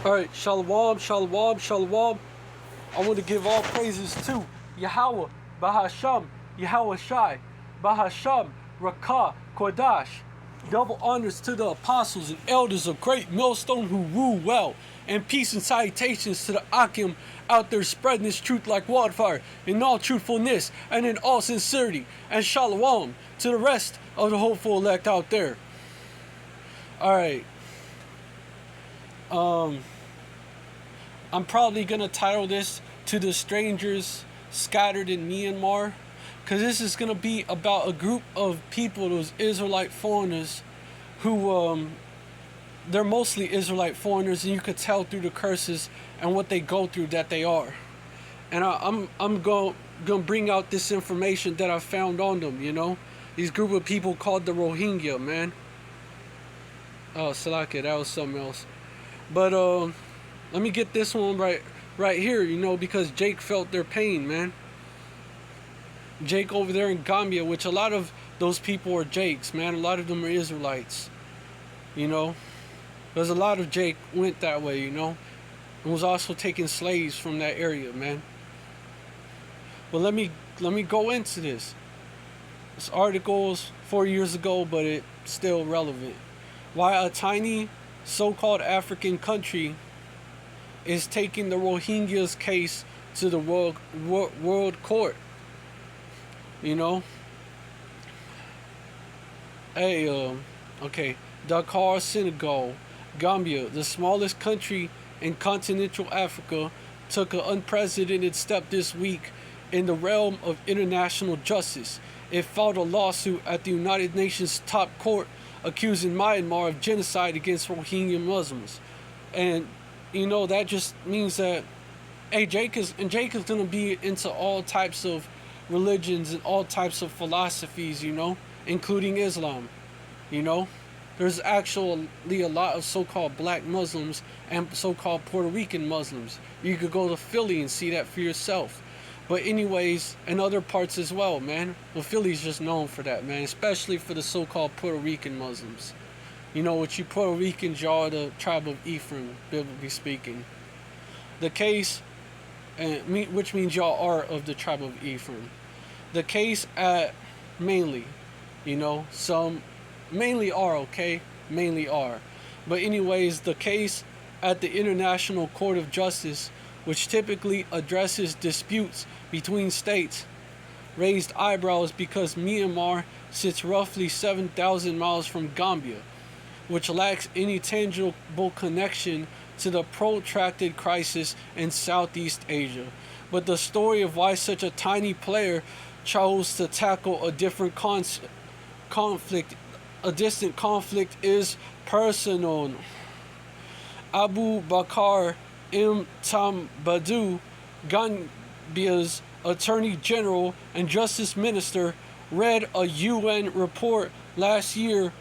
Alright, Shalom, Shalom, Shalom. I want to give all praises to Yahweh, Bahasham, Yahweh Shai, Bahasham, Rakah, Kodash. Double honors to the apostles and elders of Great Millstone who rule well. And peace and salutations to the Akim out there spreading this truth like wildfire in all truthfulness and in all sincerity. And Shalom to the rest of the hopeful elect out there. Alright. I'm probably gonna title this "To the Strangers Scattered in Myanmar," because this is gonna be about a group of people, those Israelite foreigners, who they're mostly Israelite foreigners, and you could tell through the curses and what they go through that they are. And I'm gonna bring out this information that I found on them. You know, these group of people called the Rohingya, man. Oh, Salaka, that was something else. But let me get this one right here, you know, because Jake felt their pain, man. Jake over there in Gambia, which a lot of those people are Jakes, man. A lot of them are Israelites, you know. There's a lot of Jake went that way, you know, and was also taking slaves from that area, man. But let me go into this. This article's 4 years ago, but it's still relevant. Why a tiny so-called African country is taking the Rohingyas case to the world court. You know? Hey, okay. Dakar, Senegal, Gambia, the smallest country in continental Africa, took an unprecedented step this week in the realm of international justice. It filed a lawsuit at the United Nations top court accusing Myanmar of genocide against Rohingya Muslims. And you know, that just means that, hey, Jake is gonna be into all types of religions and all types of philosophies, you know, including Islam. You know, there's actually a lot of so-called black Muslims and so-called Puerto Rican Muslims. You could go to Philly and see that for yourself. But anyways, and other parts as well, man. Well, Philly's just known for that, man, especially for the so-called Puerto Rican Muslims. You know, what you Puerto Ricans, y'all are the tribe of Ephraim, biblically speaking. The case, which means y'all are of the tribe of Ephraim. The case at mainly, you know, some mainly are, okay? Mainly are. But anyways, the case at the International Court of Justice, which typically addresses disputes between states, raised eyebrows because Myanmar sits roughly 7,000 miles from Gambia, which lacks any tangible connection to the protracted crisis in Southeast Asia. But the story of why such a tiny player chose to tackle a different distant conflict is personal. Abu Bakr Tambadou, Gambia's Attorney General and Justice Minister, read a UN report last year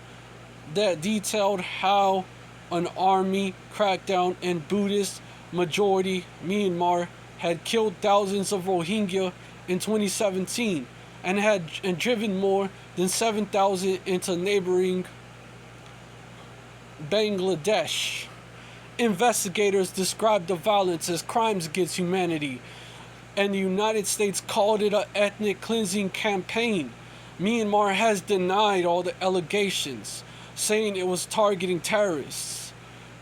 that detailed how an army crackdown in Buddhist majority Myanmar had killed thousands of Rohingya in 2017 and driven more than 7,000 into neighboring Bangladesh. Investigators described the violence as crimes against humanity, and the United States called it an ethnic cleansing campaign. Myanmar has denied all the allegations, saying it was targeting terrorists.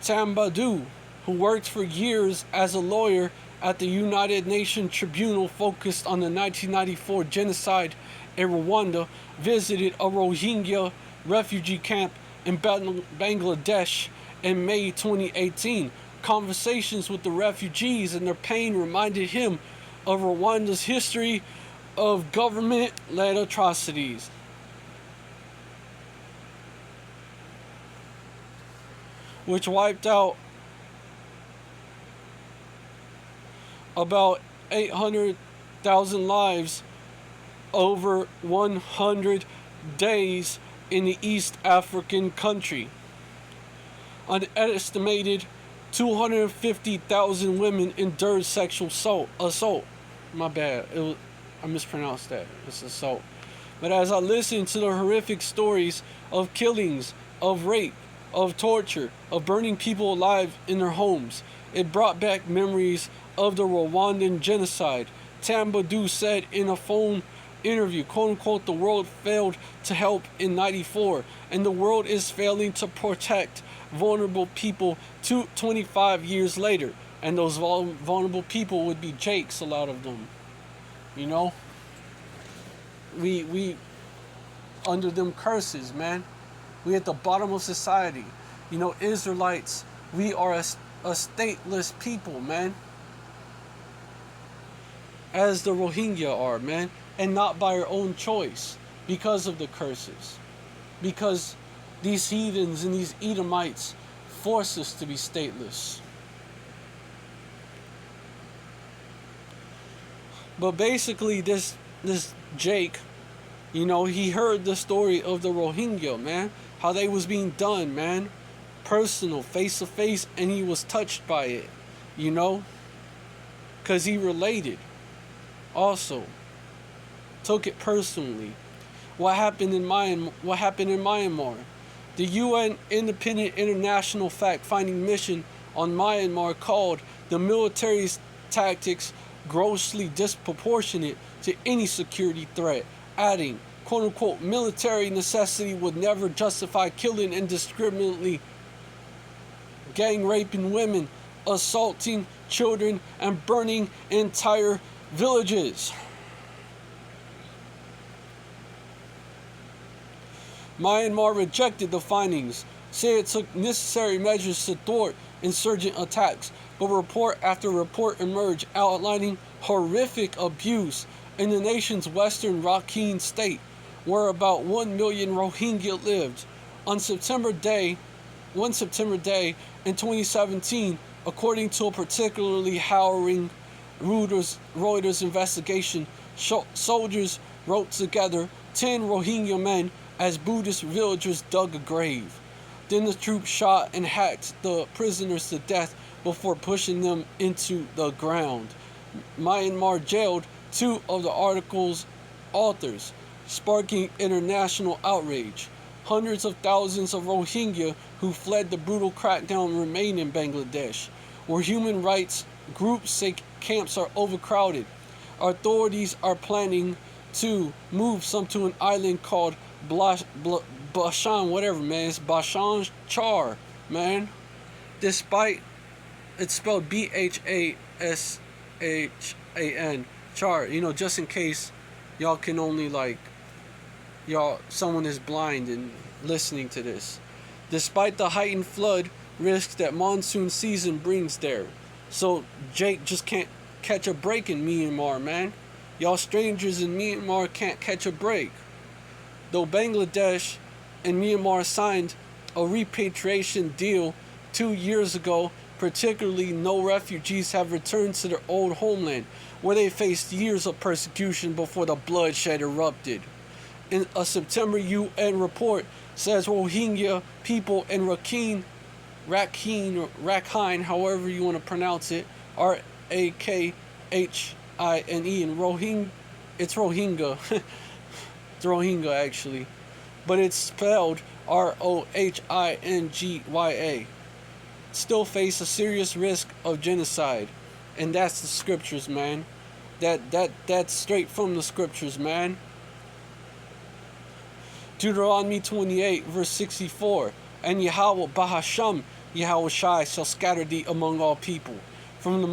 Tambadou, who worked for years as a lawyer at the United Nations Tribunal focused on the 1994 genocide in Rwanda, visited a Rohingya refugee camp in Bangladesh in May 2018. Conversations with the refugees and their pain reminded him of Rwanda's history of government-led atrocities. Which wiped out about 800,000 lives over 100 days in the East African country. An estimated 250,000 women endured sexual assault. My bad, I mispronounced that. It's assault. But as I listened to the horrific stories of killings, of rape, of torture, of burning people alive in their homes. It brought back memories of the Rwandan genocide. Tambadou said in a phone interview, quote unquote, the world failed to help in 94, and the world is failing to protect vulnerable people 25 years later. And those vulnerable people would be Jakes, a lot of them. You know? We under them curses, man. We at the bottom of society. You know, Israelites, we are a stateless people, man. As the Rohingya are, man. And not by our own choice. Because of the curses. Because these heathens and these Edomites force us to be stateless. But basically, this Jake, you know, he heard the story of the Rohingya, man. How they was being done, man. Personal, face to face, and he was touched by it, you know. Because he related. Also. Took it personally. What happened in Myanmar? The UN Independent International Fact-Finding Mission on Myanmar called the military's tactics grossly disproportionate to any security threat, adding, quote-unquote, military necessity would never justify killing indiscriminately, gang-raping women, assaulting children, and burning entire villages. Myanmar rejected the findings, said it took necessary measures to thwart insurgent attacks, but report after report emerged outlining horrific abuse in the nation's western Rakhine state, where about 1 million Rohingya lived. On one September day in 2017, according to a particularly harrowing Reuters investigation, soldiers wrote together 10 Rohingya men as Buddhist villagers dug a grave. Then the troops shot and hacked the prisoners to death before pushing them into the ground. Myanmar jailed 2 of the article's authors, sparking international outrage. Hundreds of thousands of Rohingya who fled the brutal crackdown remain in Bangladesh, where human rights groups say camps are overcrowded. Authorities are planning to move some to an island called Bhashan, whatever, man. It's Bhashan Char, man. Despite it's spelled Bhashan, Char. You know, just in case y'all can only someone is blind and listening to this. Despite the heightened flood risks that monsoon season brings there, so Jake just can't catch a break in Myanmar, man. Y'all strangers in Myanmar can't catch a break. Though Bangladesh and Myanmar signed a repatriation deal 2 years ago, particularly no refugees have returned to their old homeland, where they faced years of persecution before the bloodshed erupted. In a September UN report says Rohingya people in Rakhine, however you want to pronounce it, Rakhine, and it's Rohingya. It's Rohingya actually, but it's spelled Rohingya. Still face a serious risk of genocide, and that's the scriptures, man. That's straight from the scriptures, man. Deuteronomy 28 verse 64, and Yahweh Bahasham, Yahweh Shai shall scatter thee among all people, from the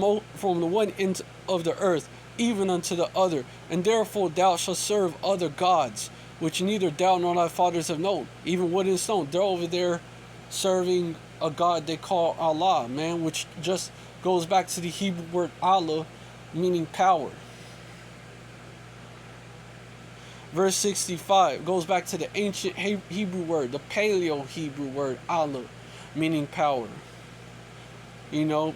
one end of the earth even unto the other, and therefore thou shalt serve other gods, which neither thou nor thy fathers have known, even wood and stone. They're over there serving a god they call Allah, man, which just goes back to the Hebrew word Allah, meaning power. Verse 65 goes back to the ancient Hebrew word, the Paleo Hebrew word Allah, meaning power. You know,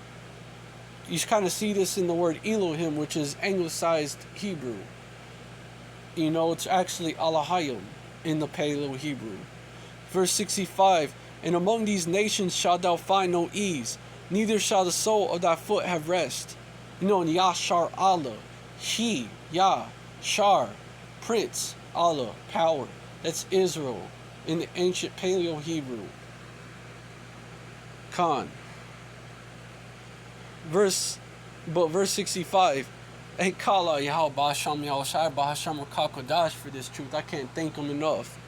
you kind of see this in the word Elohim, which is anglicized Hebrew. You know, it's actually Alahayim in the Paleo Hebrew. Verse 65, and among these nations shalt thou find no ease, neither shall the sole of thy foot have rest. You know, in Yashar Allah, He, Yah, Shar, Prince, Allah, power. That's Israel in the ancient Paleo Hebrew. Khan. Verse 65. Hey, Kala Yahweh Bahasham Yahushai Bahasham Rakakodash for this truth. I can't thank him enough.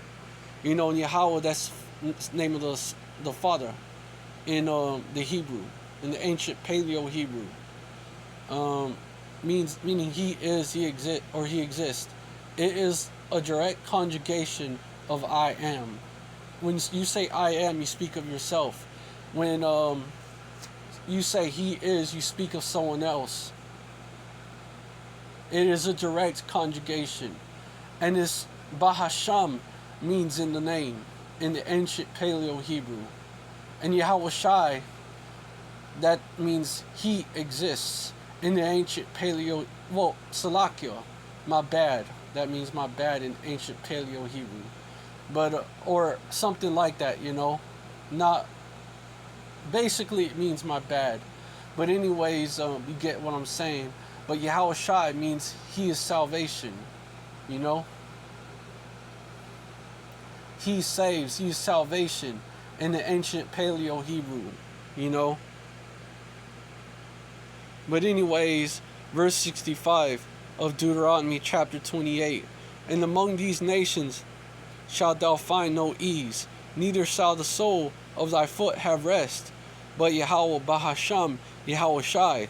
You know, in Yahweh, that's the name of the Father in the Hebrew, in the ancient Paleo Hebrew. Meaning he is, he exists. It is a direct conjugation of I am. When you say I am, you speak of yourself. When you say he is, you speak of someone else. It is a direct conjugation. And this Bahasham means in the name, in the ancient Paleo Hebrew. And Yahweh Shai, that means he exists. In the ancient Paleo, Salakia, my bad. That means my bad in ancient Paleo Hebrew. But, or something like that, you know. Not, basically it means my bad. But anyways, you get what I'm saying. But Yahweh Shai means he is salvation, you know. He saves, he is salvation in the ancient Paleo Hebrew, you know. But anyways, verse 65 of Deuteronomy chapter 28. And among these nations shalt thou find no ease, neither shall the sole of thy foot have rest, but Yahweh Bahasham, Yahweh Shai,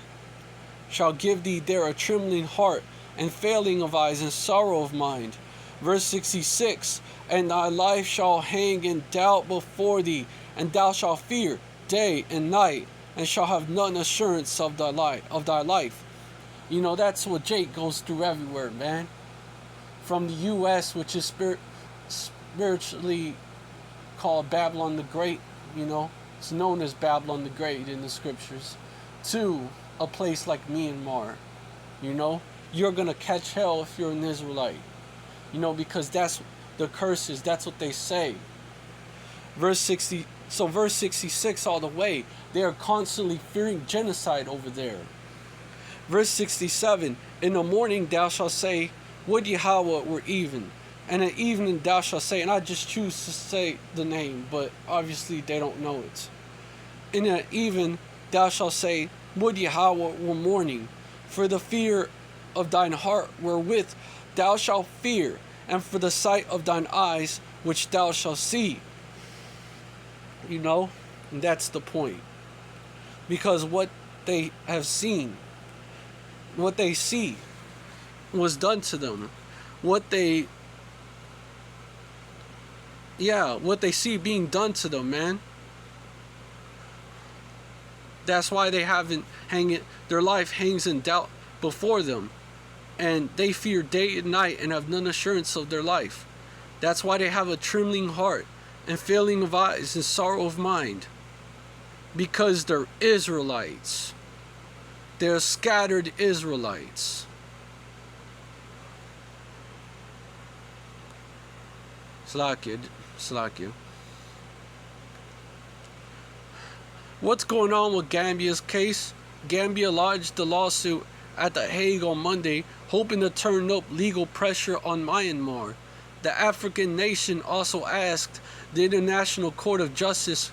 shall give thee there a trembling heart, and failing of eyes, and sorrow of mind. Verse 66, and thy life shall hang in doubt before thee, and thou shalt fear day and night, and shall have none assurance of thy life. You know, that's what Jake goes through everywhere, man. From the U.S., which is spiritually called Babylon the Great, you know, it's known as Babylon the Great in the scriptures, to a place like Myanmar, you know, you're gonna catch hell if you're an Israelite, you know, because that's the curses, that's what they say. Verse 66 all the way, they are constantly fearing genocide over there. Verse 67, in the morning thou shalt say, would Yahweh were even, and at evening thou shalt say, and I just choose to say the name, but obviously they don't know it. In the even thou shalt say, would Yahweh were morning, for the fear of thine heart wherewith thou shalt fear, and for the sight of thine eyes which thou shalt see. You know, and that's the point. Because what they have seen, what they see was done to them. What they see being done to them, man. That's why they haven't their life hangs in doubt before them. And they fear day and night and have none assurance of their life. That's why they have a trembling heart and failing of eyes and sorrow of mind. Because they're Israelites. They're scattered Israelites. Slakia. What's going on with Gambia's case? Gambia lodged the lawsuit at The Hague on Monday, hoping to turn up legal pressure on Myanmar. The African nation also asked the International Court of Justice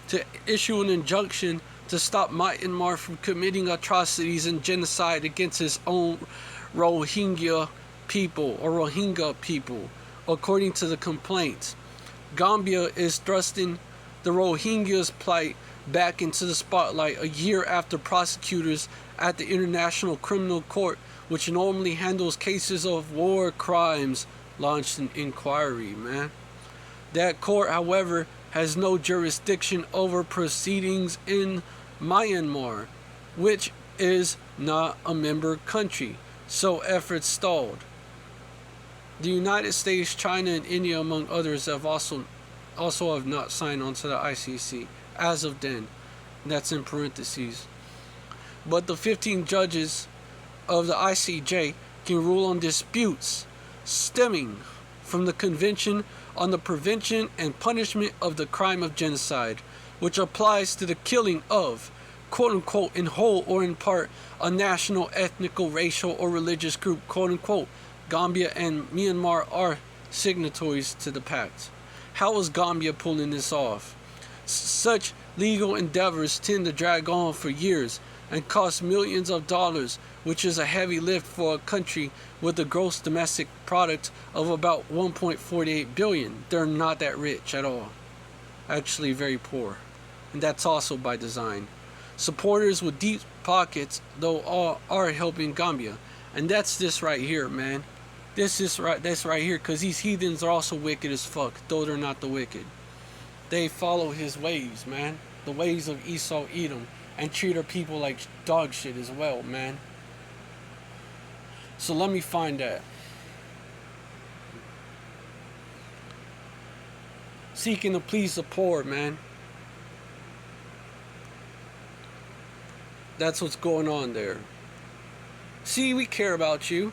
to issue an injunction to stop Myanmar from committing atrocities and genocide against its own Rohingya people, according to the complaints. Gambia is thrusting the Rohingyas' plight back into the spotlight a year after prosecutors at the International Criminal Court, which normally handles cases of war crimes, launched an inquiry, man. That court, however, has no jurisdiction over proceedings in Myanmar, which is not a member country, so efforts stalled. The United States, China, and India, among others, have also have not signed on to the ICC as of then. That's in parentheses. But the 15 judges of the ICJ can rule on disputes stemming from the Convention on the Prevention and Punishment of the Crime of Genocide, which applies to the killing of, quote-unquote, in whole or in part, a national, ethnical, racial, or religious group, quote-unquote. Gambia and Myanmar are signatories to the pact. How is Gambia pulling this off? Such Legal endeavors tend to drag on for years and cost millions of dollars, which is a heavy lift for a country with a gross domestic product of about 1.48 billion. They're not that rich at all. Actually very poor. And that's also by design. Supporters with deep pockets, though, are helping Gambia. And that's this right here, man. This right here, because these heathens are also wicked as fuck, though they're not the wicked. They follow his ways, man. The ways of Esau Edom, and treat our people like dog shit as well, man. So let me find that. Seeking to please the poor, man. That's what's going on there. See, we care about you.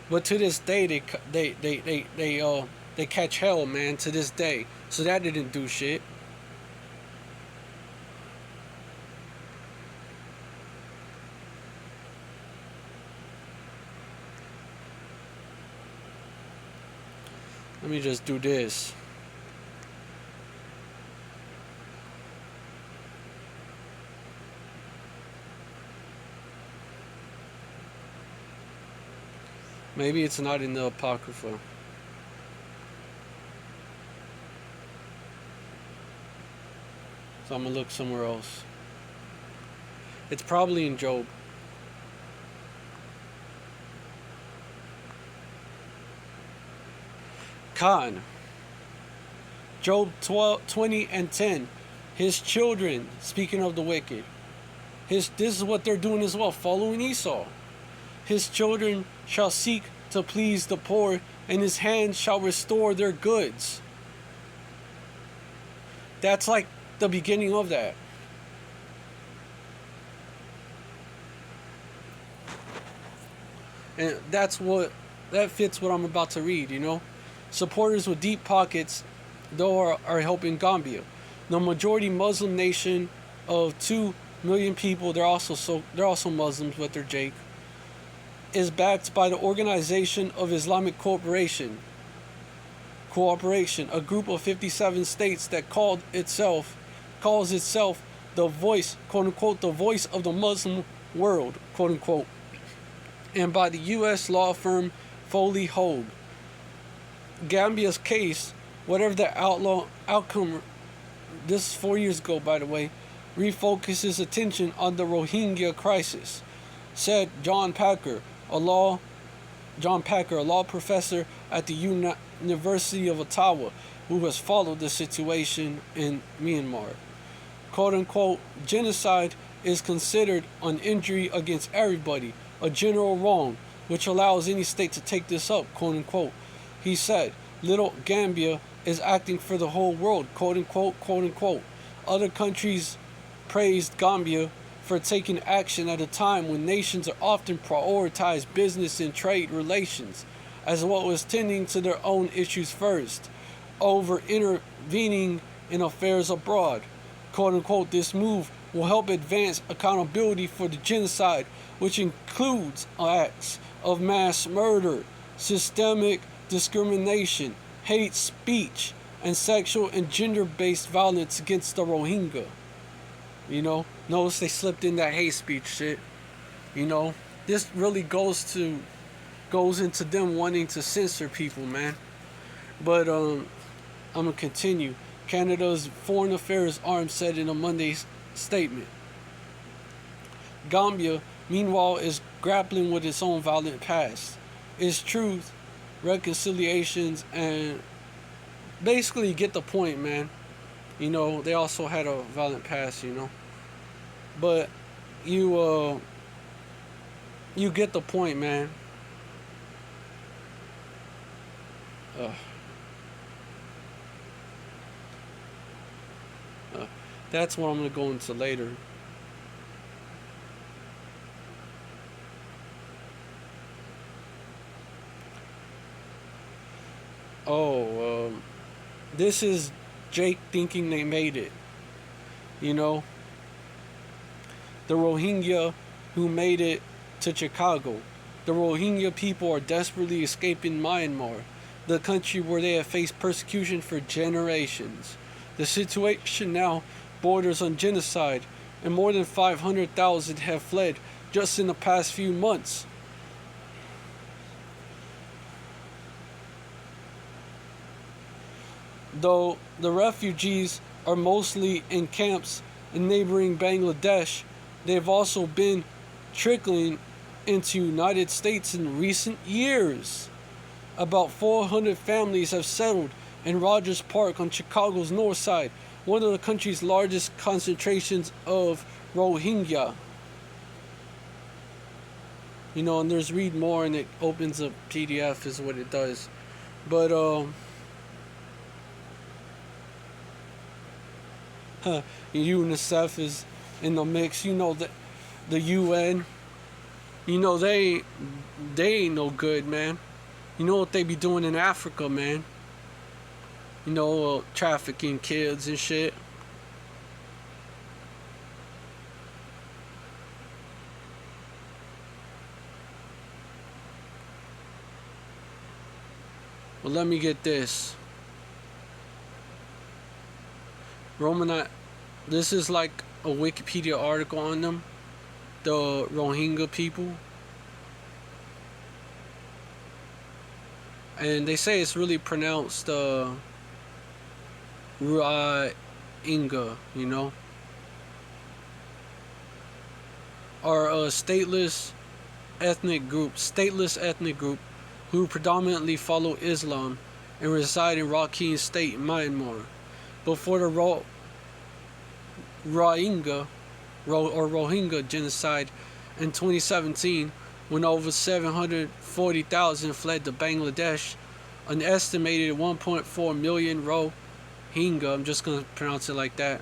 But to this day, they catch hell, man. To this day, so that didn't do shit. Let me just do this. Maybe it's not in the Apocrypha. So I'm gonna look somewhere else. It's probably in Job. Khan. Job 20 and 10. His children, speaking of the wicked, this is what they're doing as well, following Esau. His children shall seek to please the poor, and his hand shall restore their goods. That's like the beginning of that. And that fits what I'm about to read, you know. Supporters with deep pockets, though, are helping Gambia. The majority Muslim nation of 2 million people, they're also Muslims, but they're Jake, is backed by the Organization of Islamic Cooperation, a group of 57 states that calls itself the voice, quote unquote, the voice of the Muslim world, quote unquote, and by the U.S. law firm Foley Hoag. Gambia's case, whatever the outcome, this is 4 years ago, by the way, refocuses attention on the Rohingya crisis, said John Packer, a law professor at the University of Ottawa, who has followed the situation in Myanmar. Quote unquote, genocide is considered an injury against everybody, a general wrong, which allows any state to take this up, quote unquote. He said, little Gambia is acting for the whole world, quote unquote, quote unquote. Other countries praised Gambia for taking action at a time when nations are often prioritize business and trade relations, as well as tending to their own issues first, over intervening in affairs abroad. Quote unquote, this move will help advance accountability for the genocide, which includes acts of mass murder, systemic discrimination, hate speech, and sexual and gender-based violence against the Rohingya. You know, notice they slipped in that hate speech shit. You know, this really goes into them wanting to censor people, man. But I'm gonna continue. Canada's Foreign Affairs arm said in a Monday's statement. Gambia, meanwhile, is grappling with its own violent past. Its truth, reconciliations, and basically get the point, man. You know, they also had a violent past, you know. But you get the point, man. That's what I'm going to go into later. This is Jake thinking they made it. You know, the Rohingya who made it to Chicago The Rohingya people are desperately escaping Myanmar, the country where they have faced persecution for generations. The situation now borders on genocide, and more than 500,000 have fled just in the past few months. Though the refugees are mostly in camps in neighboring Bangladesh, they have also been trickling into United States in recent years. About 400 families have settled in Rogers Park on Chicago's north side, one of the country's largest concentrations of Rohingya. And there's read more, and it opens a PDF is what it does. But UNICEF is in the mix. That the UN, they ain't no good, man. You know what they be doing in Africa, man. Trafficking kids and shit. Well, let me get this. This is like a Wikipedia article on them, the Rohingya people. And they say it's really pronounced Rohingya, are a stateless ethnic group who predominantly follow Islam and reside in Rakhine State, Myanmar. Before the Rohingya genocide in 2017, when over 740,000 fled to Bangladesh, an estimated 1.4 million Rohingya, I'm just going to pronounce it like that,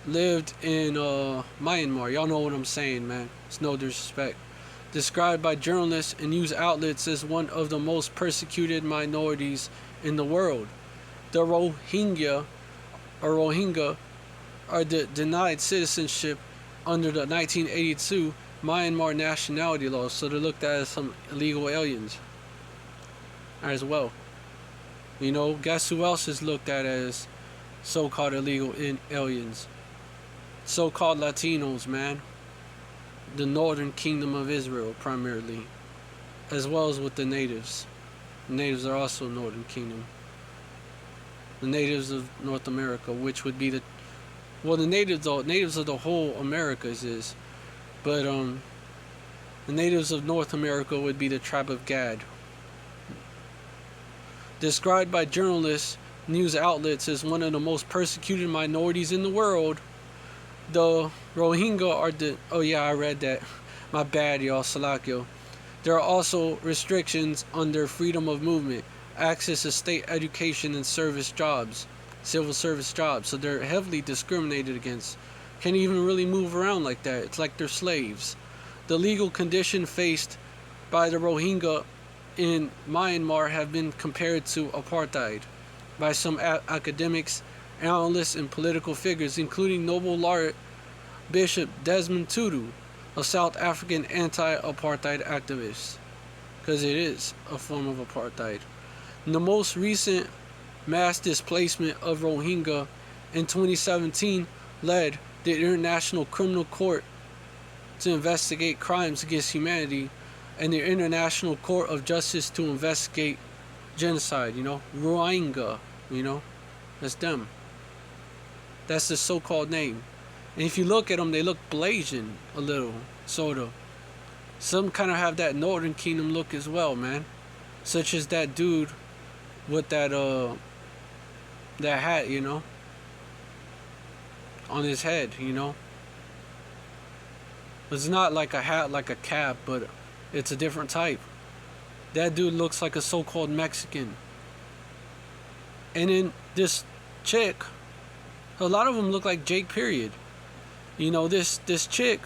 lived in Myanmar. Y'all know what I'm saying, man. It's no disrespect. Described by journalists and news outlets as one of the most persecuted minorities in the world. The Rohingya are denied citizenship under the 1982 Myanmar nationality law, so they're looked at as some illegal aliens as well. Guess who else is looked at as so-called illegal aliens? So-called Latinos, man. The Northern Kingdom of Israel, primarily, as well as with the natives. The natives are also Northern Kingdom. The natives of North America, which would be the natives of the whole Americas is, but the natives of North America would be the tribe of Gad. Described by journalists, news outlets as one of the most persecuted minorities in the world, the Rohingya are oh yeah, I read that. My bad, y'all. Salakyo. There are also restrictions on their freedom of movement, access to state education and civil service jobs. So they're heavily discriminated against. Can't even really move around like that. It's like they're slaves. The legal condition faced by the Rohingya in Myanmar have been compared to apartheid by some academics, analysts, and political figures, including Nobel laureate Bishop Desmond Tutu, a South African anti-apartheid activist, because it is a form of apartheid. The most recent mass displacement of Rohingya in 2017 led the International Criminal Court to investigate crimes against humanity and the International Court of Justice to investigate genocide. Rohingya, that's them. That's the so-called name. And if you look at them, they look Blasian a little, sort of. Some kind of have that Northern Kingdom look as well, man. Such as that dude with that hat, on his head, It's not like a hat, like a cap, but it's a different type. That dude looks like a so-called Mexican. And then this chick, a lot of them look like Jake Period. This chick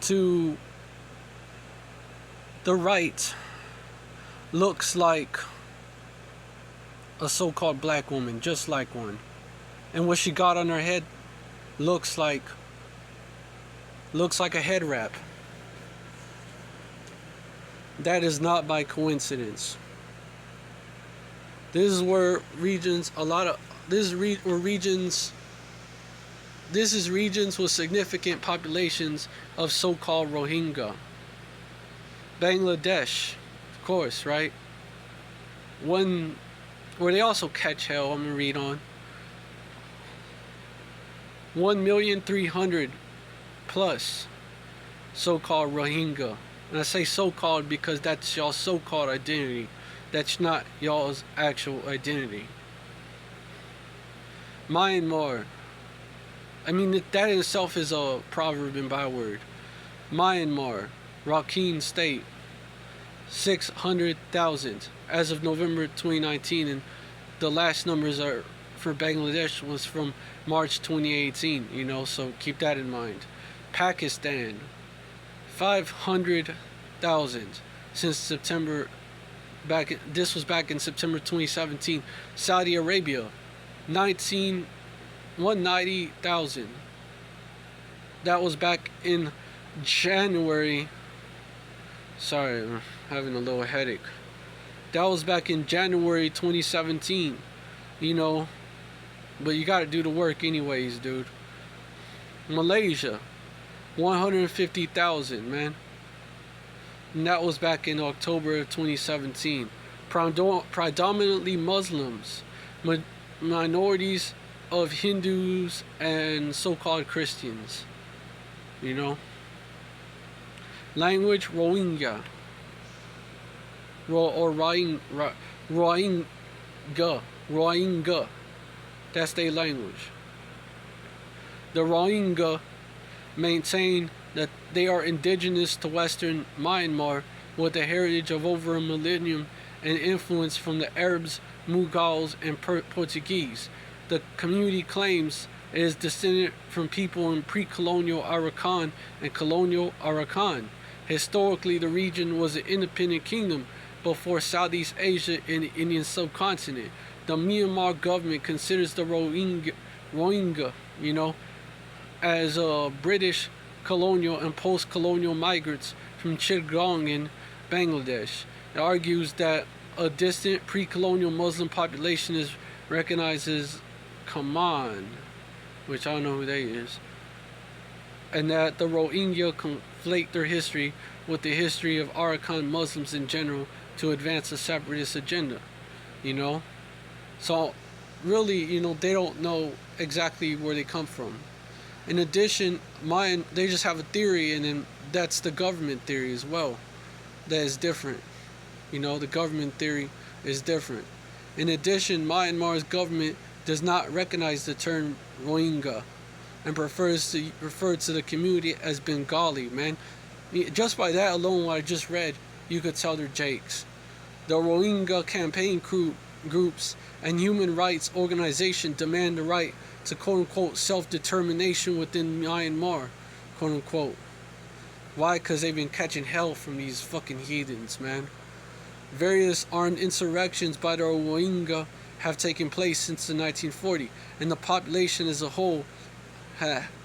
to the right looks like a so-called black woman, just like one. And what she got on her head looks like a head wrap. That is not by coincidence. This is where regions, a lot of, this is where regions, this is regions with significant populations of so-called Rohingya. Bangladesh, of course, right? One where they also catch hell, I'm gonna read on. 1,300,000 plus so-called Rohingya. And I say so-called because that's y'all's so-called identity. That's not y'all's actual identity. Myanmar. I mean, that in itself is a proverb and byword. Myanmar, Rakhine State, 600,000 as of November 2019, and the last numbers are for Bangladesh was from March 2018. So keep that in mind. Pakistan, 500,000 since September. This was back in September 2017. Saudi Arabia, 190,000. That was back in January. Sorry, I'm having a little headache. That was back in January 2017. But you gotta do the work anyways, dude. Malaysia, 150,000, man. And that was back in October of 2017. Predominantly Muslims, minorities of Hindus and so-called Christians. Language, Rohingya. Rohingya. That's their language. The Rohingya maintain that they are indigenous to Western Myanmar with a heritage of over a millennium and influence from the Arabs, Mughals, and Portuguese. The community claims it is descended from people in pre-colonial Arakan and colonial Arakan. Historically, the region was an independent kingdom before Southeast Asia and the Indian subcontinent. The Myanmar government considers the Rohingya, as British colonial and post-colonial migrants from Chittagong in Bangladesh. It argues that a distant pre-colonial Muslim population is recognized as Kaman, which I don't know who that is, and that the Rohingya conflate their history with the history of Arakan Muslims in general to advance a separatist agenda. So really, they don't know exactly where they come from. In addition, they just have a theory, and then that's the government theory as well. That is different. The government theory is different. In addition, Myanmar's government does not recognize the term Rohingya and prefers to refer to the community as Bengali, man. Just by that alone, what I just read, you could tell they're Jakes. The Rohingya campaign groups and human rights organizations demand the right to quote-unquote self-determination within Myanmar, quote-unquote. Why? Because they've been catching hell from these fucking heathens, man. Various armed insurrections by the Rohingya have taken place since the 1940s, and the population as a whole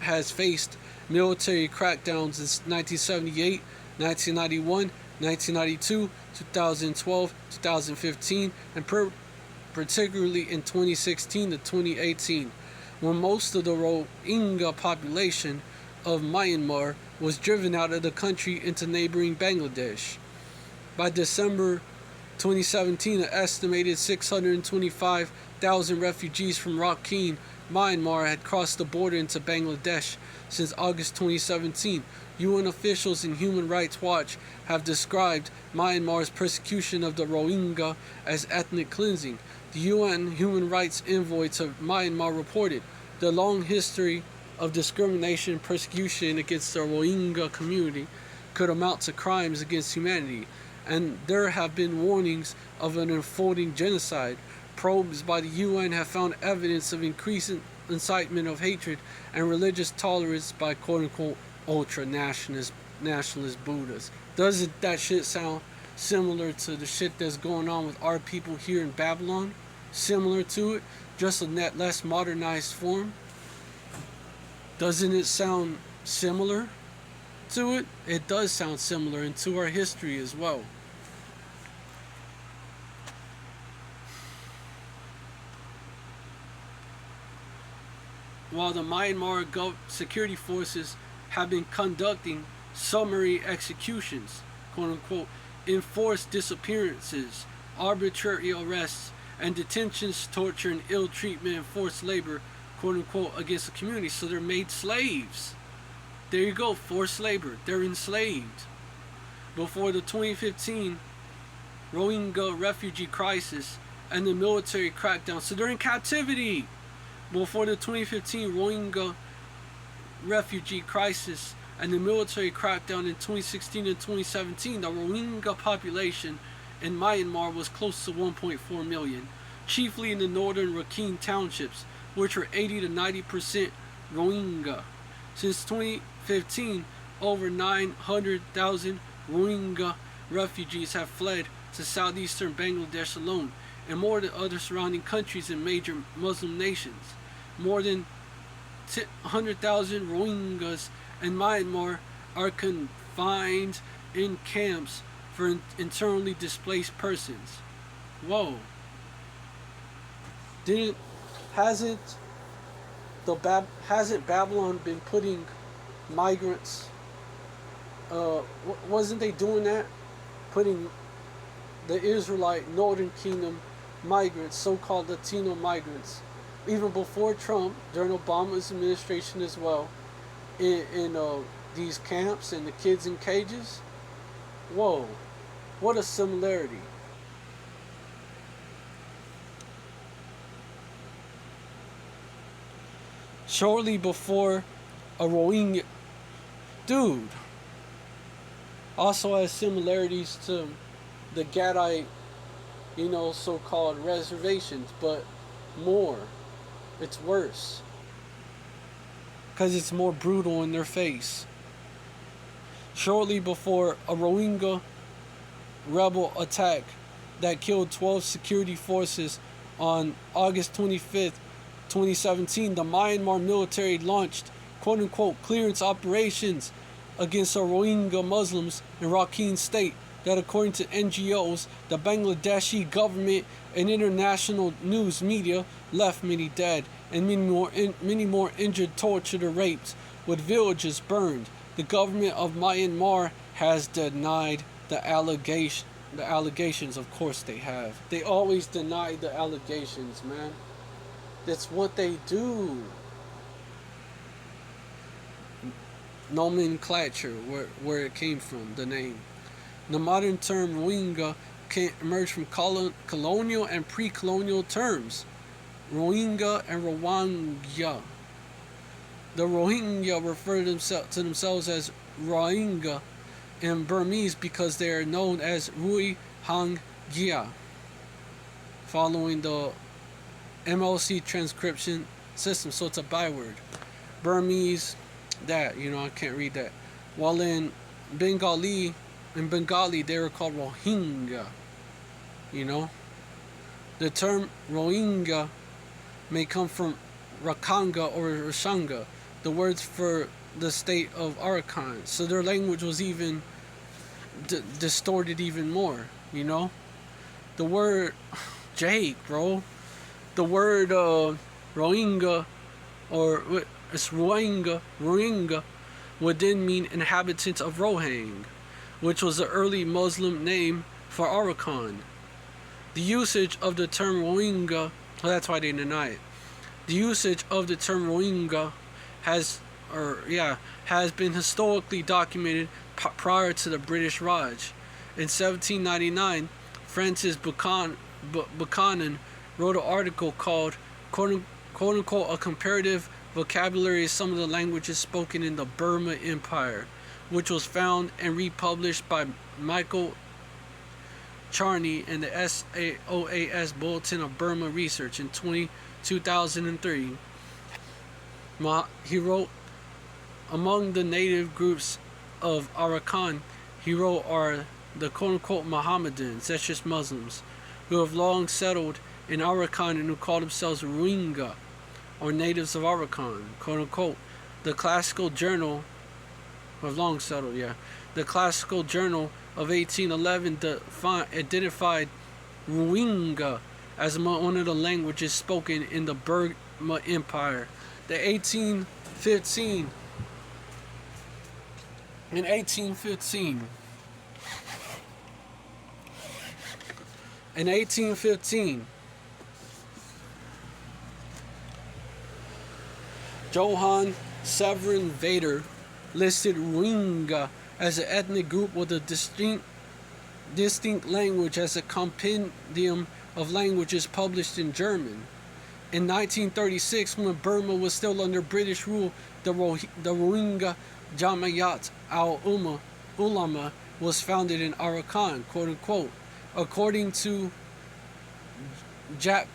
has faced military crackdowns in 1978, 1991, 1992, 2012, 2015, and particularly in 2016 to 2018, when most of the Rohingya population of Myanmar was driven out of the country into neighboring Bangladesh. By December 2017, an estimated 625,000 refugees from Rakhine, Myanmar had crossed the border into Bangladesh since August 2017. UN officials and Human Rights Watch have described Myanmar's persecution of the Rohingya as ethnic cleansing. The UN Human Rights Envoy to Myanmar reported the long history of discrimination and persecution against the Rohingya community could amount to crimes against humanity, and there have been warnings of an unfolding genocide. Probes by the UN have found evidence of increasing incitement of hatred and religious tolerance by quote-unquote ultra-nationalist Buddhists. Doesn't that shit sound similar to the shit that's going on with our people here in Babylon? Similar to it, just in that less modernized form? Doesn't it sound similar to it? It does sound similar, and to our history as well. while the Myanmar security forces have been conducting summary executions, quote unquote, enforced disappearances, arbitrary arrests, and detentions, torture, and ill treatment and forced labor, quote unquote, against the community. So they're made slaves. There you go, forced labor. They're enslaved. Before the 2015 Rohingya refugee crisis and the military crackdown. So they're in captivity. Before the 2015 Rohingya refugee crisis and the military crackdown in 2016 and 2017, the Rohingya population in Myanmar was close to 1.4 million, chiefly in the northern Rakhine townships, which were 80 to 90% Rohingya. Since 2015, over 900,000 Rohingya refugees have fled to southeastern Bangladesh alone, and more than other surrounding countries and major Muslim nations. More than 100,000 Rohingyas in Myanmar are confined in camps for internally displaced persons. Whoa. Hasn't Babylon been putting migrants? Wasn't they doing that? Putting the Israelite Northern Kingdom migrants, so-called Latino migrants, even before Trump, during Obama's administration as well, in these camps and the kids in cages. Whoa, what a similarity. Shortly before a Rohingya dude also has similarities to the Gadite, so-called reservations, but more. It's worse. Because it's more brutal in their face. Shortly before a Rohingya rebel attack that killed 12 security forces on August 25th, 2017, the Myanmar military launched quote-unquote clearance operations against the Rohingya Muslims in Rakhine State that, according to NGOs, the Bangladeshi government and international news media, left many dead and many more injured, tortured, or raped, with villages burned. The government of Myanmar has denied the allegations. Of course they have. They always deny the allegations, man. That's what they do. Nomenclature, where it came from, the name. The modern term Rohingya emerged from colonial and pre-colonial terms, Rohingya and Rwangya. The Rohingya refer to themselves as Rohingya in Burmese because they are known as Rohingya, following the MLC transcription system, so it's a byword. Burmese, that, I can't read that. While in Bengali, they were called Rohingya. The term Rohingya may come from Rakanga or Rashanga, the words for the state of Arakan. So their language was even distorted even more, The word, Jake, bro. The word Rohingya, or it's Rohingya, would then mean inhabitants of Rohang, which was the early Muslim name for Arakan. The usage of the term Rohingya, that's why they deny it. The usage of the term Rohingya has been historically documented prior to the British Raj. In 1799, Francis Buchanan wrote an article called quote-unquote a comparative vocabulary of some of the languages spoken in the Burma Empire, which was found and republished by Michael Charney in the SAOAS Bulletin of Burma Research in 2003. He wrote, among the native groups of Arakan, he wrote, are the quote-unquote Mohammedans, that's just Muslims, who have long settled in Arakan and who call themselves Rohingya, or natives of Arakan, quote-unquote. The Classical Journal of long settled, The Classical Journal of 1811 identified Rohingya as one of the languages spoken in the Burma Empire The 1815 in 1815 in 1815 Johann Severin Vader listed Rohingya as an ethnic group with a distinct language as a compendium of languages published in German. In 1936, when Burma was still under British rule, the Rohingya Jamiat al-Ulama was founded in Arakan, quote unquote. According to Jacques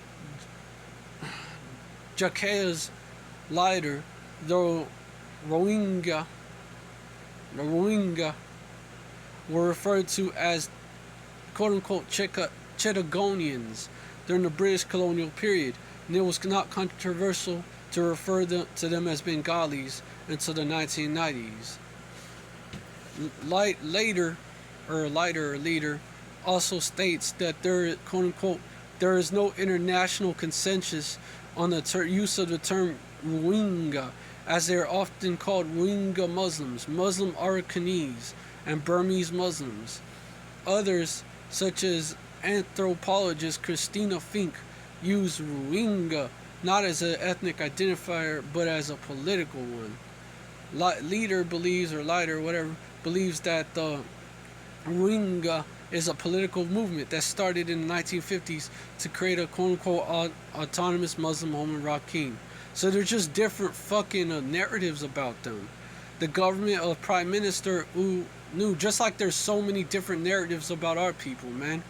Leiter, the Rohingya were referred to as quote unquote Chittagonians during the British colonial period, and it was not controversial to refer to them as Bengalis until the 1990s. Leiter also states that there, quote unquote, there is no international consensus on the use of the term Rohingya, as they are often called Rohingya Muslims, Muslim Arakanese, and Burmese Muslims. Others, such as anthropologist Christina Fink, use Rohingya not as an ethnic identifier but as a political one. Leiter believes that the Rohingya is a political movement that started in the 1950s to create a quote-unquote autonomous Muslim home in Rakhine. So they're just different fucking narratives about them. The government of Prime Minister U Nu, just like there's so many different narratives about our people, man.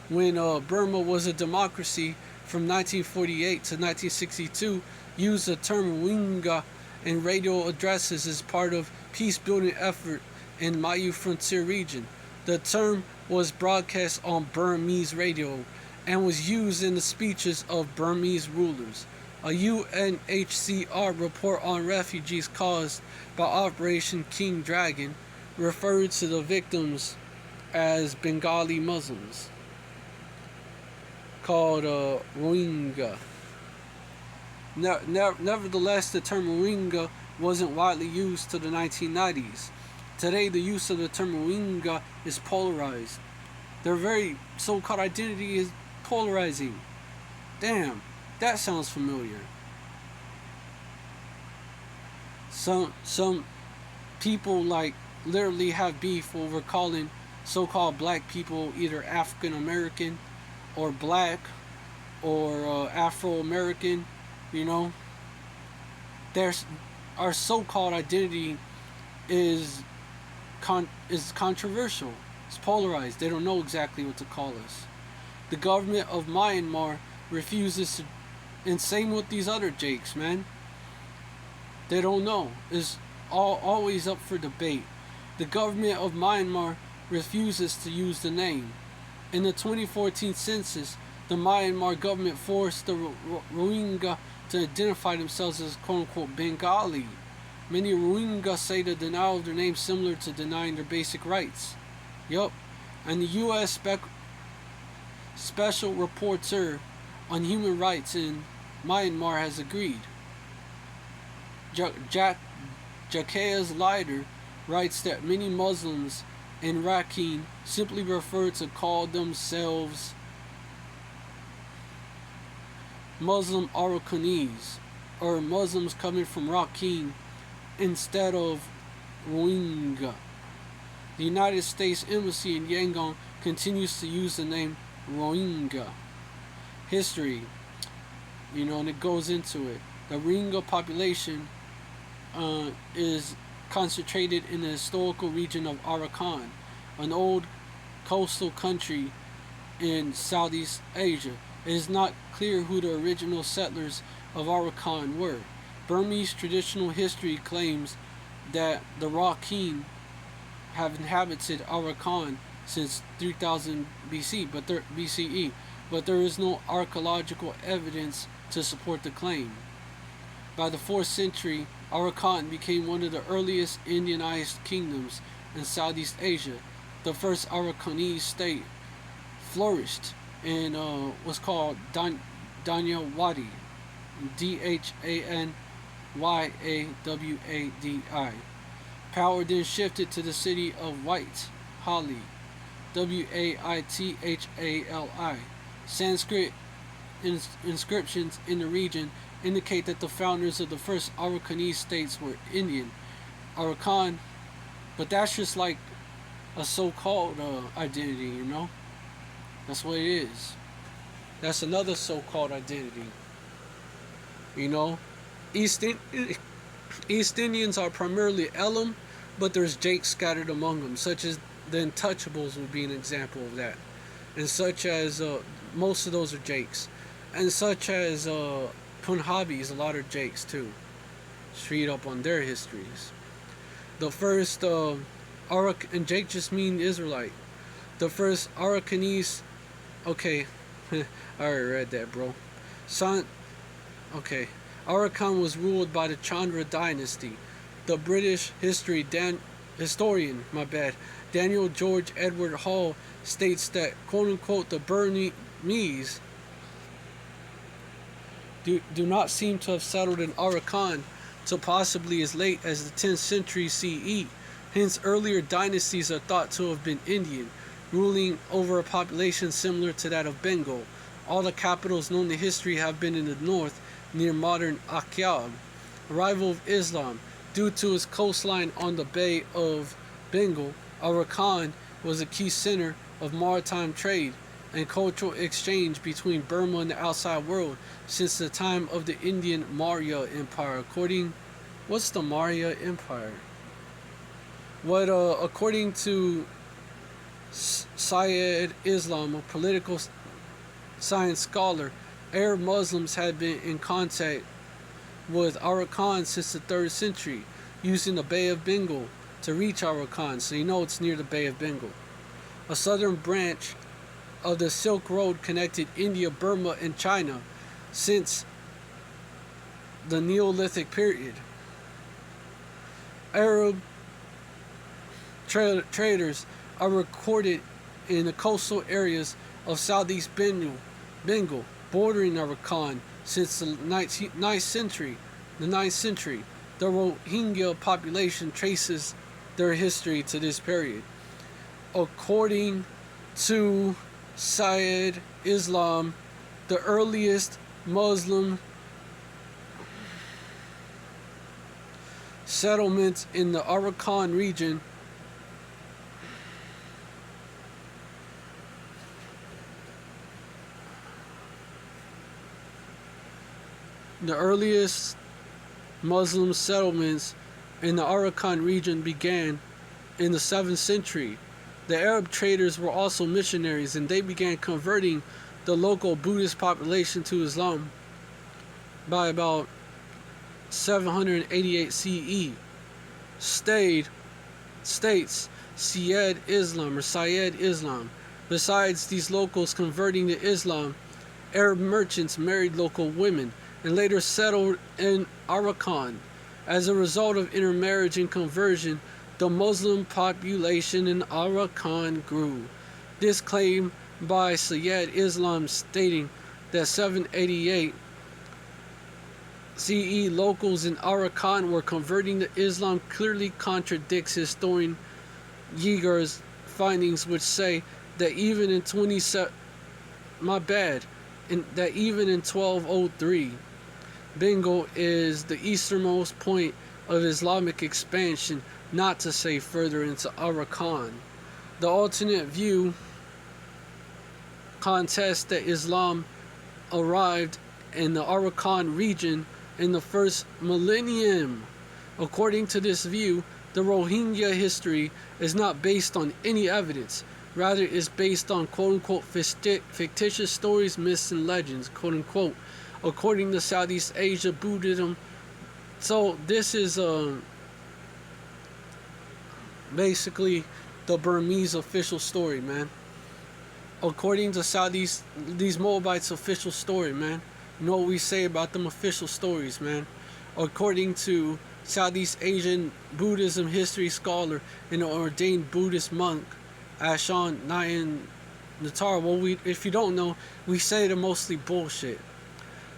When Burma was a democracy from 1948 to 1962, used the term Rohingya in radio addresses as part of peace-building effort in Mayu Frontier region. The term was broadcast on Burmese radio and was used in the speeches of Burmese rulers. A UNHCR report on refugees caused by Operation King Dragon referred to the victims as Bengali Muslims, called Rohingya. Nevertheless, the term Rohingya wasn't widely used till the 1990s. Today, the use of the term Rohingya is polarized. Their very so-called identity is polarizing. Damn, that sounds familiar. Some people like literally have beef over calling so-called black people either African American or black or Afro American. You know, there's our so-called identity is controversial. It's polarized. They don't know exactly what to call us. The government of Myanmar refuses to, and same with these other jakes, man. They don't know. It's always up for debate. The government of Myanmar refuses to use the name. In the 2014 census, the Myanmar government forced the Rohingya to identify themselves as quote-unquote Bengali. Many Rohingya say the denial of their name similar to denying their basic rights. Yup. And the U.S. Special Rapporteur on Human Rights in Myanmar has agreed. Jacques Leiter writes that many Muslims in Rakhine simply prefer to call themselves Muslim Arakanese, or Muslims coming from Rakhine, instead of Rohingya. The United States Embassy in Yangon continues to use the name Rohingya. History, and it goes into it. The Rohingya population is concentrated in the historical region of Arakan, an old coastal country in Southeast Asia. It is not clear who the original settlers of Arakan were. Burmese traditional history claims that the Rakhine have inhabited Arakan since 3000 BCE, but there is no archaeological evidence to support the claim. By the 4th century, Arakan became one of the earliest Indianized kingdoms in Southeast Asia. The first Arakanese state flourished in was called Danyawadi, Yawadi. Power then shifted to the city of White Hali, Waithali. Sanskrit inscriptions in the region indicate that the founders of the first Arakanese states were Indian. Arakan, but that's just like a so-called identity, you know? That's what it is. That's another so-called identity, you know? East, East Indians are primarily Elam, but there's Jakes scattered among them, such as the Untouchables would be an example of that. And such as, most of those are Jakes. And such as Punjabis, a lot of Jakes too. Straight up on their histories. The first, and Jake just mean Israelite. The first Arakanese, okay, I already read that, bro. Okay. Arakan was ruled by the Chandra dynasty. The British historian, Daniel George Edward Hall states that, quote-unquote, the Burmese do not seem to have settled in Arakan till possibly as late as the 10th century CE. Hence, earlier dynasties are thought to have been Indian, ruling over a population similar to that of Bengal. All the capitals known to history have been in the north, near modern Akyab. Arrival of Islam. Due to its coastline on the Bay of Bengal, Arakan was a key center of maritime trade and cultural exchange between Burma and the outside world since the time of the Indian Maurya Empire. What's the Maurya Empire? According to Syed Islam, a political science scholar, Arab Muslims had been in contact with Arakan since the 3rd century, using the Bay of Bengal to reach Arakan, so you know it's near the Bay of Bengal. A southern branch of the Silk Road connected India, Burma, and China since the Neolithic period. Arab traders are recorded in the coastal areas of southeast Bengal, bordering Arakan since the 9th century. The Rohingya population traces their history to this period. According to Syed Islam, the earliest Muslim settlements in the Arakan region began in the 7th century. The Arab traders were also missionaries, and they began converting the local Buddhist population to Islam by about 788 CE. States Syed Islam. Besides these locals converting to Islam, Arab merchants married local women and later settled in Arakan. As a result of intermarriage and conversion, the Muslim population in Arakan grew. This claim by Syed Islam stating that 788 CE locals in Arakan were converting to Islam clearly contradicts historian Yeager's findings, which say that even in 1203, Bengal is the easternmost point of Islamic expansion, not to say further into Arakan. The alternate view contests that Islam arrived in the Arakan region in the first millennium. According to this view, the Rohingya history is not based on any evidence. Rather, is based on quote-unquote fictitious stories, myths, and legends, quote-unquote, according to Southeast Asia Buddhism. So this is basically the Burmese official story, man. According to these Moabites' official story, man. You know what we say about them official stories, man. According to Southeast Asian Buddhism history scholar and an ordained Buddhist monk, Ashan Nayan Natar. Well, if you don't know, we say they're mostly bullshit.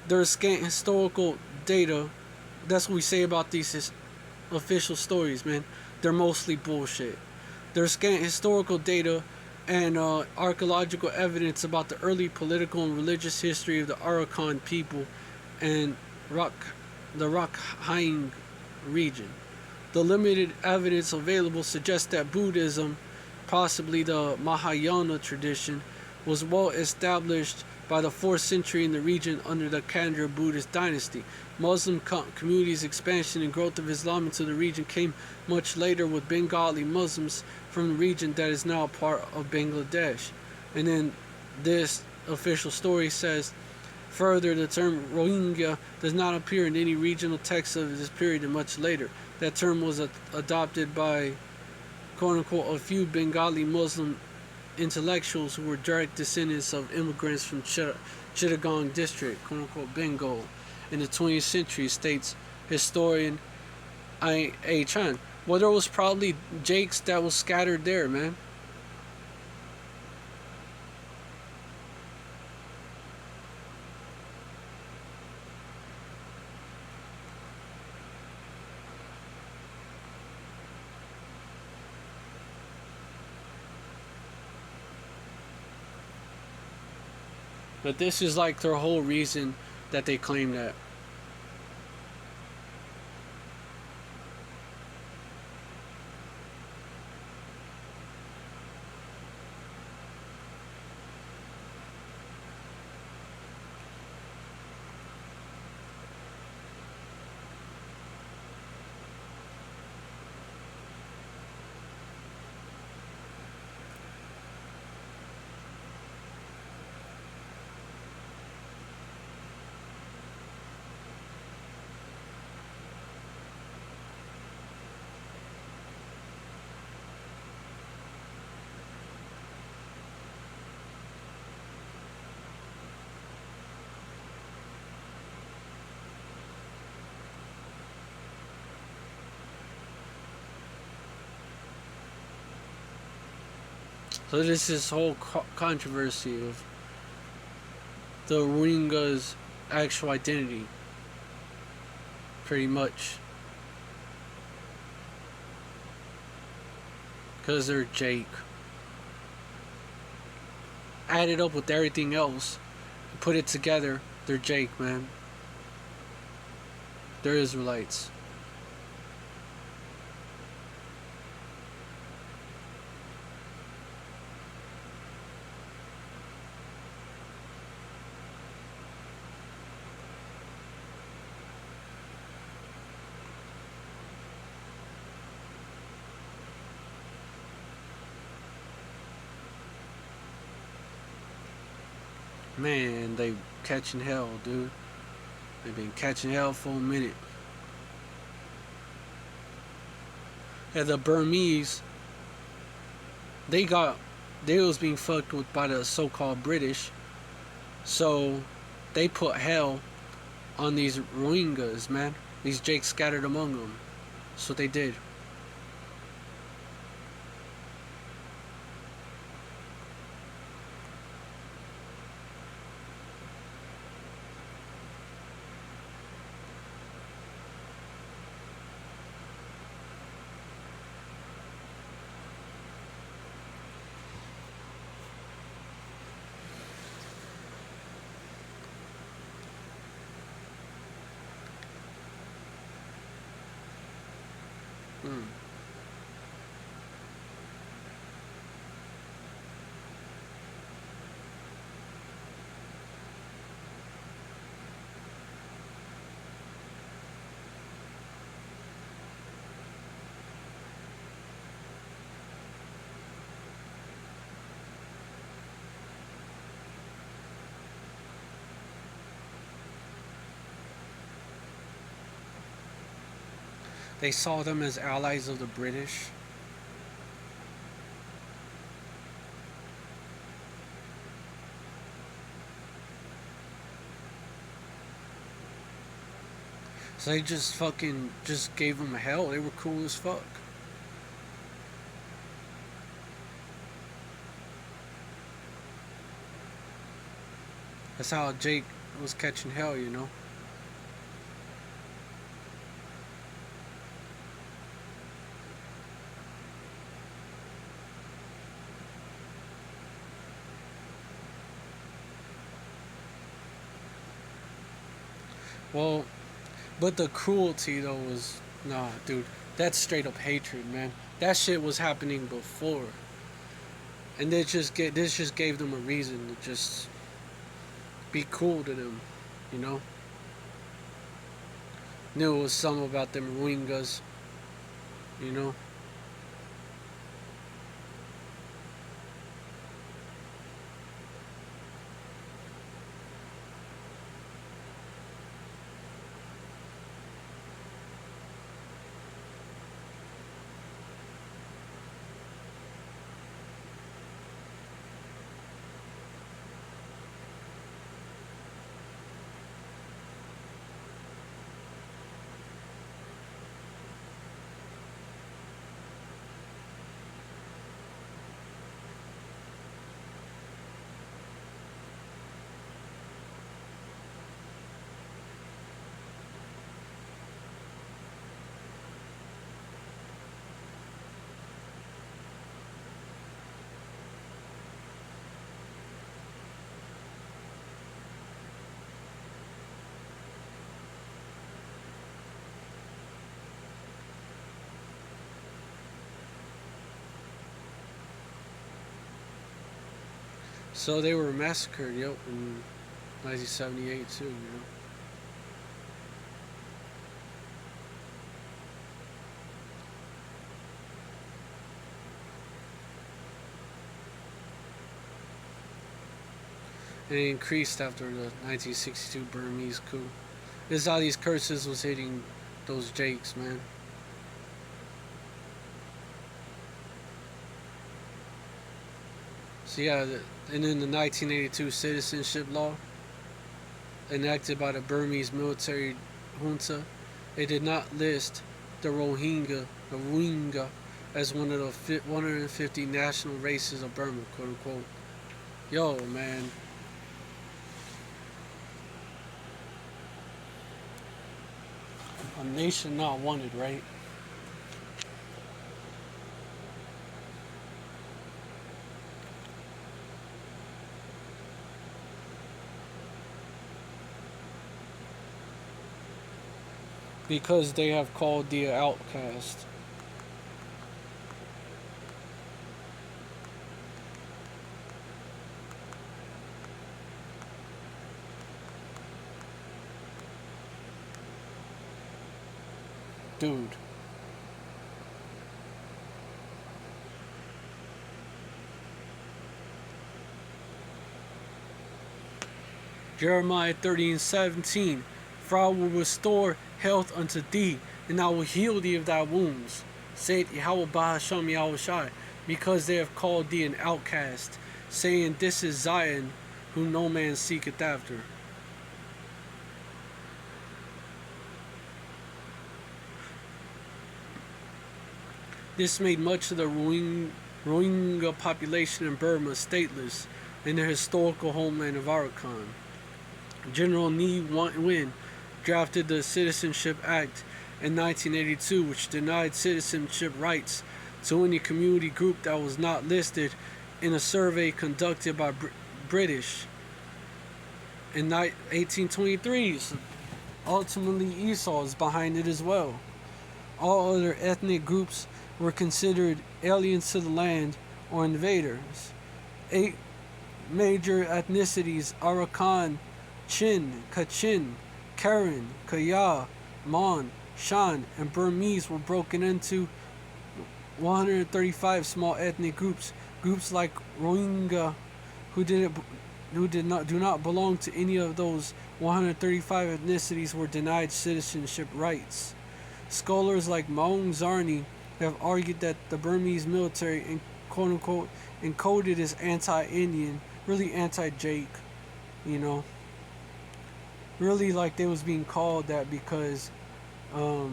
There's scant historical data That's what we say about these official stories, man. They're mostly bullshit. There's scant historical data and archaeological evidence about the early political and religious history of the Arakan people and Rock, the Rakhine region. The limited evidence available suggests that Buddhism, possibly the Mahayana tradition, was well established by the 4th century in the region under the Kandra Buddhist dynasty. Muslim communities' expansion and growth of Islam into the region came much later with Bengali Muslims from the region that is now part of Bangladesh. And then this official story says, further, the term Rohingya does not appear in any regional texts of this period and much later. That term was adopted by, quote unquote, a few Bengali Muslim intellectuals who were direct descendants of immigrants from Chittagong district, quote unquote, Bengal, in the 20th century, states historian A. Chan. Well, there was probably Jakes that was scattered there, man. But this is like their whole reason that they claim that. So this is whole controversy of the Rohingyas' actual identity, pretty much, because they're Jake. Added up with everything else, put it together, they're Jake, man. They're Israelites. Man, they catching hell, dude. They've been catching hell for a minute. And the Burmese, they got, they was being fucked with by the so-called British. So they put hell on these Rohingyas, man. These Jakes scattered among them. That's what they did. Hmm. They saw them as allies of the British. So they just fucking just gave them hell. They were cool as fuck. That's how Jake was catching hell, you know. Well, but the cruelty though was nah, dude. That's straight up hatred, man. That shit was happening before, and this just gave them a reason to just be cool to them, you know. Knew it was something about them Rohingyas, you know. So they were massacred, yep, in 1978 too, you know. And it increased after the 1962 Burmese coup. This is how these curses was hitting those Jakes, man. So yeah, and then the 1982 citizenship law enacted by the Burmese military junta, it did not list the Rohingya, as one of the 150 national races of Burma, quote unquote. Yo, man, a nation not wanted, right? Because they have called the outcast. Dude. Jeremiah 30:17. For I will restore health unto thee, and I will heal thee of thy wounds, saith Yahweh Bahasham Yahushai, because they have called thee an outcast, saying, This is Zion, whom no man seeketh after. This made much of the Rohingya population in Burma stateless in their historical homeland of Arakan. General Ne Win drafted the Citizenship Act in 1982, which denied citizenship rights to any community group that was not listed in a survey conducted by British in 1823. So ultimately, Esau is behind it as well. All other ethnic groups were considered aliens to the land or invaders. 8 major ethnicities, Arakan, Chin, Kachin, Karen, Kaya, Mon, Shan, and Burmese, were broken into 135 small ethnic groups. Groups like Rohingya, who do not belong to any of those 135 ethnicities, were denied citizenship rights. Scholars like Maung Zarni have argued that the Burmese military, quote unquote, encoded as anti-Indian, really anti-Jake, you know. Really, like, they was being called that because, you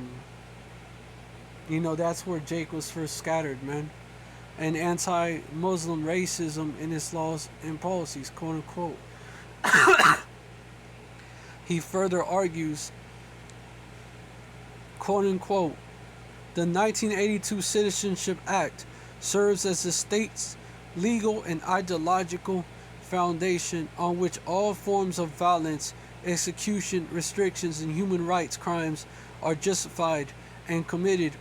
know, that's where Jake was first scattered, man. And anti-Muslim racism in its laws and policies, quote unquote. He further argues, quote unquote, the 1982 Citizenship Act serves as the state's legal and ideological foundation on which all forms of violence execution, restrictions, and human rights crimes are justified and committed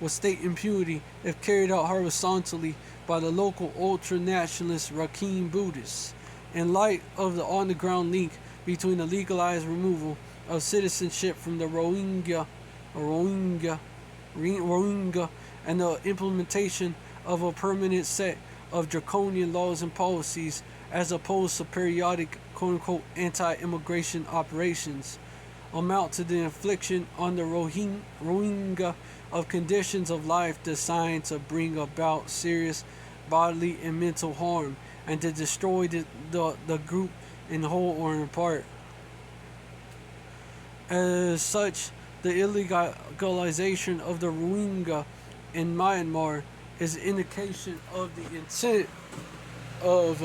with state impunity if carried out horizontally by the local ultra-nationalist Rakhine Buddhists. In light of the on-the-ground link between the legalized removal of citizenship from the Rohingya and the implementation of a permanent set of draconian laws and policies as opposed to periodic quote-unquote anti-immigration operations, amount to the infliction on the Rohingya of conditions of life designed to bring about serious bodily and mental harm and to destroy the group in whole or in part. As such, the illegalization of the Rohingya in Myanmar is an indication of the intent of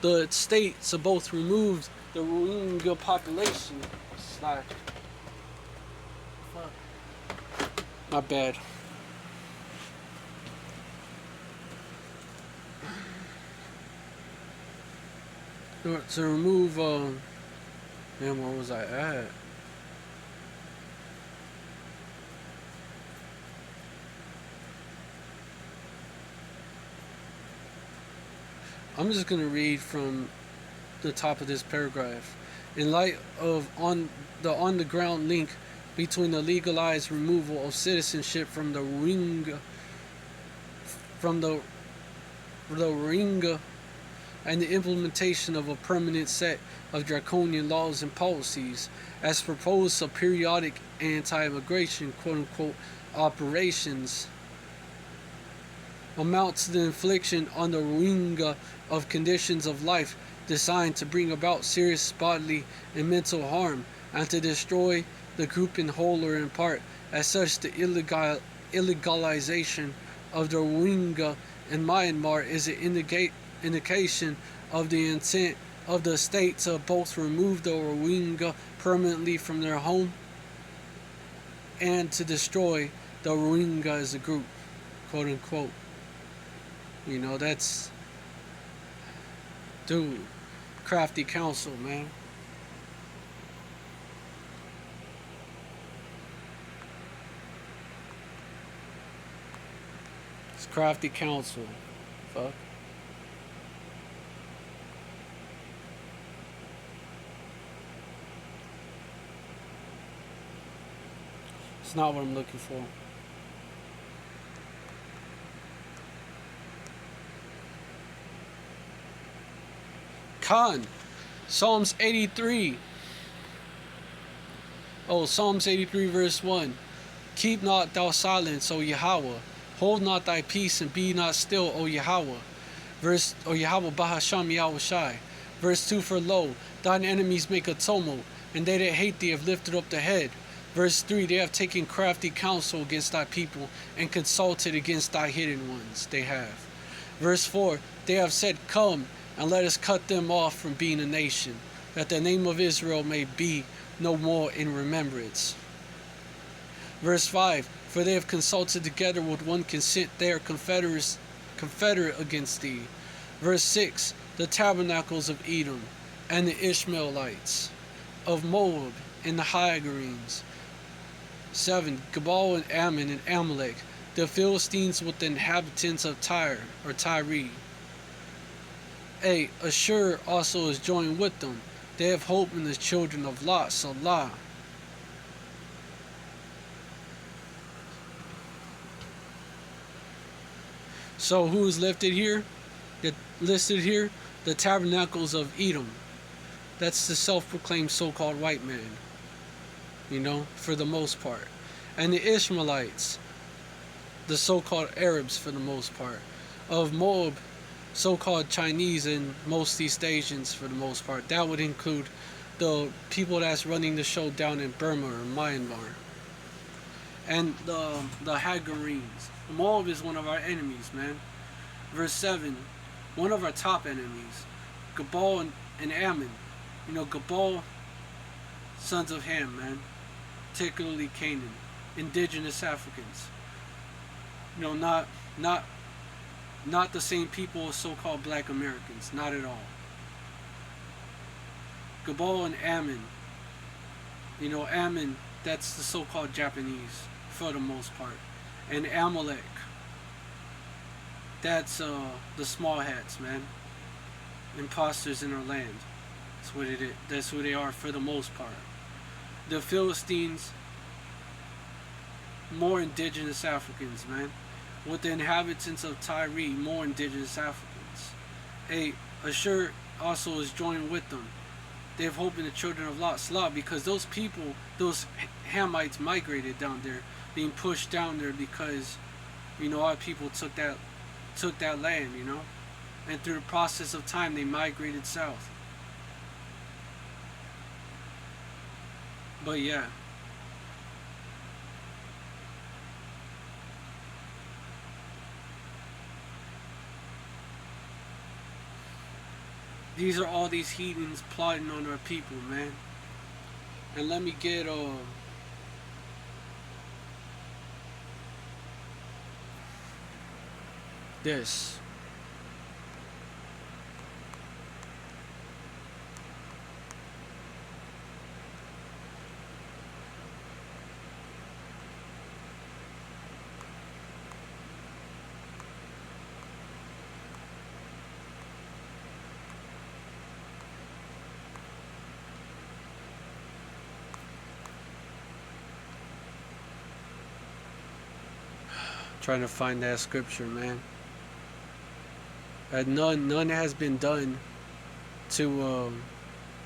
the state to both remove the Rohingya population. Fuck. My bad. To remove, man, where was I at? I'm just going to read from the top of this paragraph. In light of on-the-ground link between the legalized removal of citizenship from the Rohingya and the implementation of a permanent set of draconian laws and policies as proposed to periodic anti-immigration quote-unquote operations amount to the infliction on the Rohingya of conditions of life designed to bring about serious bodily and mental harm and to destroy the group in whole or in part. As such, the illegalization of the Rohingya in Myanmar is an indication of the intent of the state to both remove the Rohingya permanently from their home and to destroy the Rohingya as a group, quote unquote. You know, that's, dude, crafty counsel, man. It's crafty counsel. Fuck. It's not what I'm looking for. Khan, Psalms 83. Psalms 83 verse 1. Keep not thou silence, O Yahweh. Hold not thy peace and be not still, O Yahweh. O Yahweh Bahasham Yahweh Shai. Verse 2. For lo, thine enemies make a tumult, and they that hate thee have lifted up the head. Verse 3. They have taken crafty counsel against thy people, and consulted against thy hidden ones. They have. Verse 4. They have said, Come, and let us cut them off from being a nation, that the name of Israel may be no more in remembrance. Verse 5. For they have consulted together with one consent, they are confederate against thee. Verse 6. The tabernacles of Edom, and the Ishmaelites, of Moab, and the Hagarenes. 7. Gebal and Ammon and Amalek, the Philistines with the inhabitants of Tyre, or Tyre. 8. Ashur also is joined with them. They have hope in the children of Lot, Salah. So who is listed here? The tabernacles of Edom. That's the self-proclaimed so-called white man. You know, for the most part. And the Ishmaelites, the so-called Arabs for the most part. Of Moab, so-called Chinese and most East Asians for the most part. That would include the people that's running the show down in Burma or Myanmar. And the Hagarenes. Moab is one of our enemies, man. Verse 7, one of our top enemies. Gebal and Ammon. You know, Gebal, sons of Ham, man. Particularly Canaan. Indigenous Africans. You know, not the same people as so-called black Americans. Not at all. Gebal and Ammon. You know, Ammon, that's the so-called Japanese for the most part. And Amalek, that's the small hats, man. Imposters in our land. That's what it is. That's who they are for the most part. The Philistines, more indigenous Africans, man. With the inhabitants of Tyre, more indigenous Africans. Hey, Ashur also is joining with them. They have hope in the children of Lot, because those people, those Hamites migrated down there, being pushed down there because, you know, our people took that land, you know, and through the process of time they migrated south. But yeah, these are all these heathens plotting on our people, man. And let me get this. Trying to find that scripture, man. None has been done to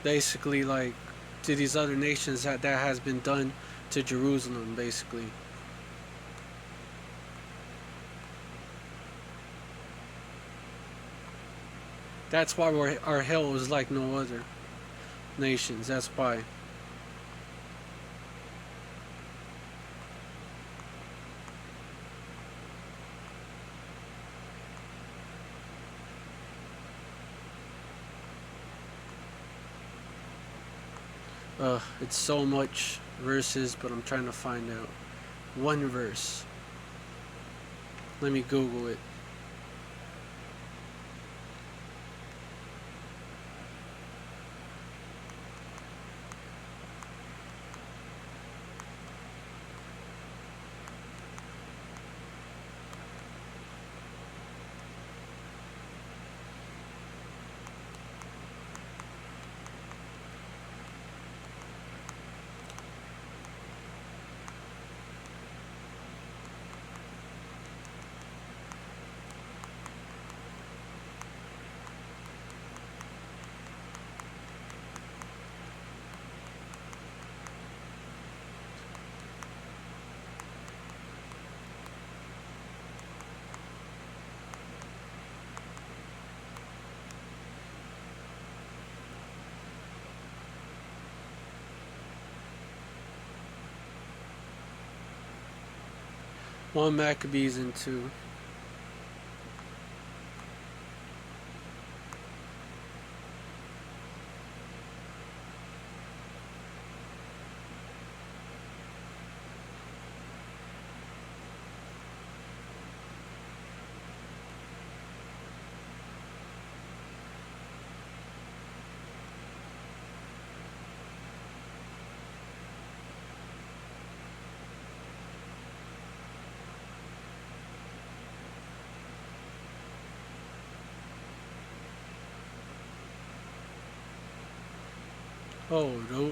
basically like to these other nations that has been done to Jerusalem, basically. That's why our hell is like no other nations. That's why. It's so much verses, but I'm trying to find out one verse. Let me Google it. One Maccabees and two. Oh no.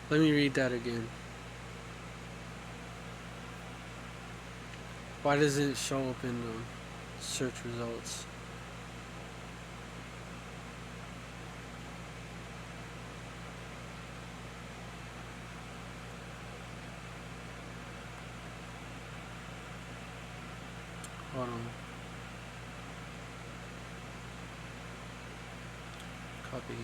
Let me read that again. Why does it show up in the search results? Hold on. Copy.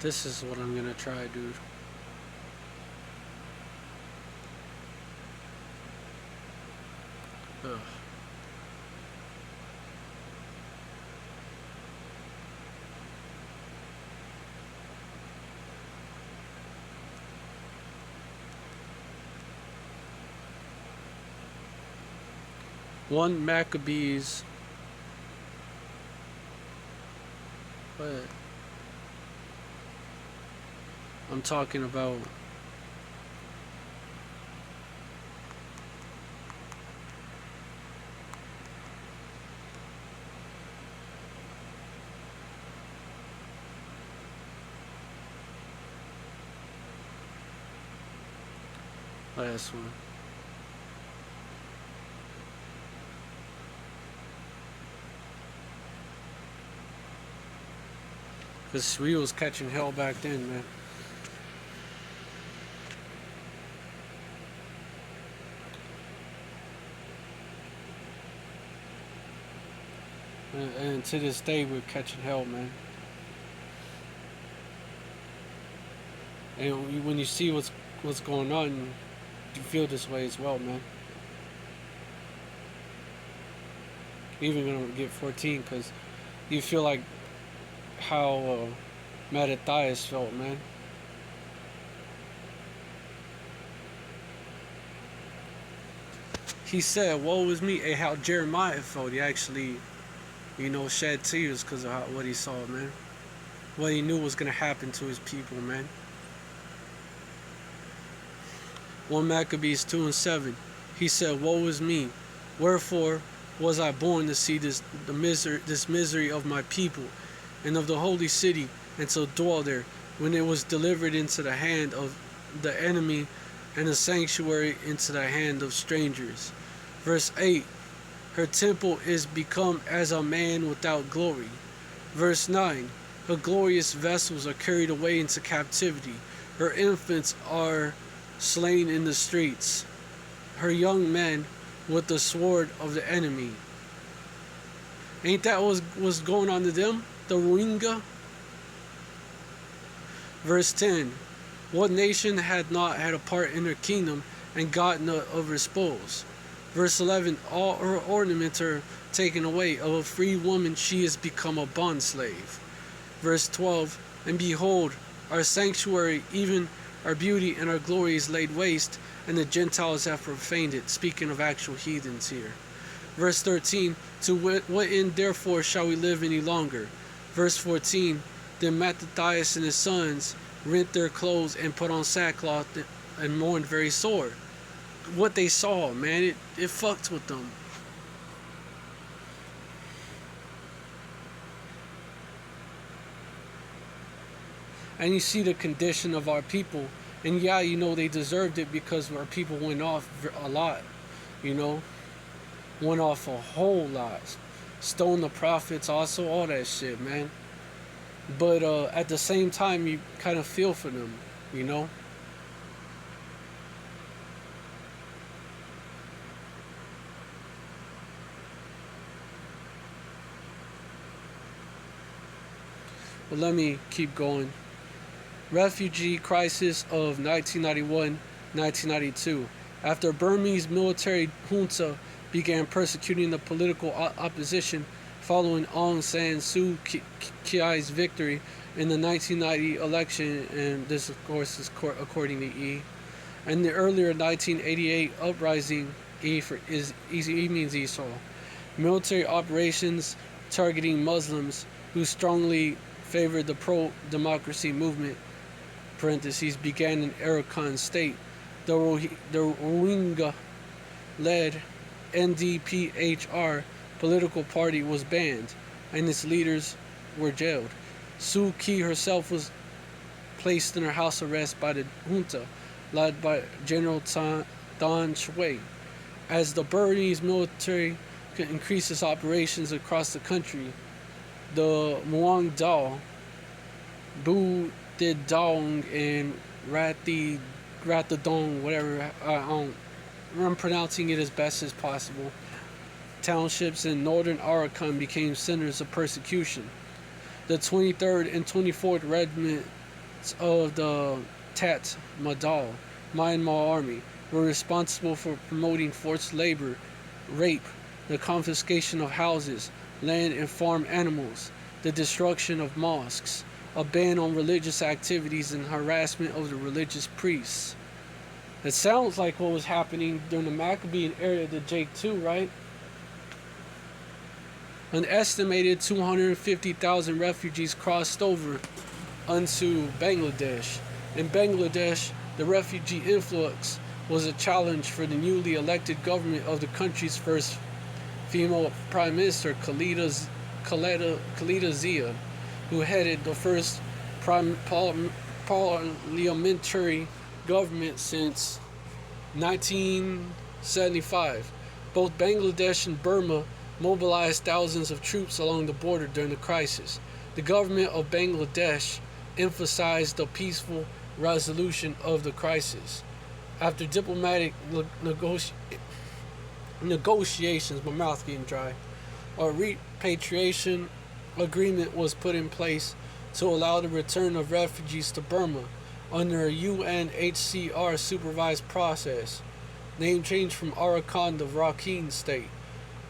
This is what I'm gonna try, dude. Ugh. One Maccabees. What? I'm talking about. Last one. Because we was catching hell back then, man. And to this day, we're catching hell, man. And when you see what's going on, you feel this way as well, man. Even gonna get 14 because you feel like how Mattathias felt, man. He said, "Woe is me," and how Jeremiah felt. He actually, shed tears because of what he saw, man. What he knew was gonna happen to his people, man. 1 Maccabees 2:7. He said, "Woe is me! Wherefore was I born to see this misery of my people, and of the holy city, and to dwell there, when it was delivered into the hand of the enemy, and the sanctuary into the hand of strangers." Verse 8. Her temple is become as a man without glory. Verse 9. Her glorious vessels are carried away into captivity. Her infants are slain in the streets. Her young men with the sword of the enemy. Ain't that what's going on to them? The Rohingya? Verse 10. What nation had not had a part in her kingdom and gotten of her spoils? Verse 11. All her ornaments are taken away. Of a free woman she is become a bondslave. Verse 12. And behold, our sanctuary, even our beauty and our glory is laid waste, and the Gentiles have profaned it. Speaking of actual heathens here. Verse 13. To what end therefore shall we live any longer? Verse 14. Then Mattathias and his sons rent their clothes and put on sackcloth and mourned very sore. What they saw, man, it fucked with them. And you see the condition of our people. And yeah, they deserved it because our people went off a lot, went off a whole lot. Stoned the prophets, also, all that shit, man. But at the same time, you kind of feel for them, you know? But let me keep going. Refugee crisis of 1991-1992. After Burmese military junta began persecuting the political opposition following Aung San Suu Kyi's victory in the 1990 election, and this of course is according to E. And the earlier 1988 uprising, E means Esau. Military operations targeting Muslims who strongly favored the pro-democracy movement (parentheses) began in Arakan state. The Rohingya-led NDPHR political party was banned, and its leaders were jailed. Suu Kyi herself was placed in her house arrest by the junta, led by General Dan Shui. As the Burmese military increases operations across the country, the Muang Dao, Bu Did Dong, and Ratadong, whatever, I'm pronouncing it as best as possible, townships in northern Arakan became centers of persecution. The 23rd and 24th of the Tat Madal Myanmar army were responsible for promoting forced labor, rape, the confiscation of houses, land, and farm animals, the destruction of mosques, a ban on religious activities, and harassment of the religious priests. It sounds like what was happening during the Maccabean era to Jake too, right? An estimated 250,000 refugees crossed over onto Bangladesh. In Bangladesh, the refugee influx was a challenge for the newly elected government of the country's first female prime minister, Khaleda Zia, who headed the first parliamentary government since 1975. Both Bangladesh and Burma mobilized thousands of troops along the border during the crisis. The government of Bangladesh emphasized the peaceful resolution of the crisis. After diplomatic negotiations, my mouth getting dry, a repatriation agreement was put in place to allow the return of refugees to Burma under a UNHCR supervised process. Name change from Arakan to Rakhine State.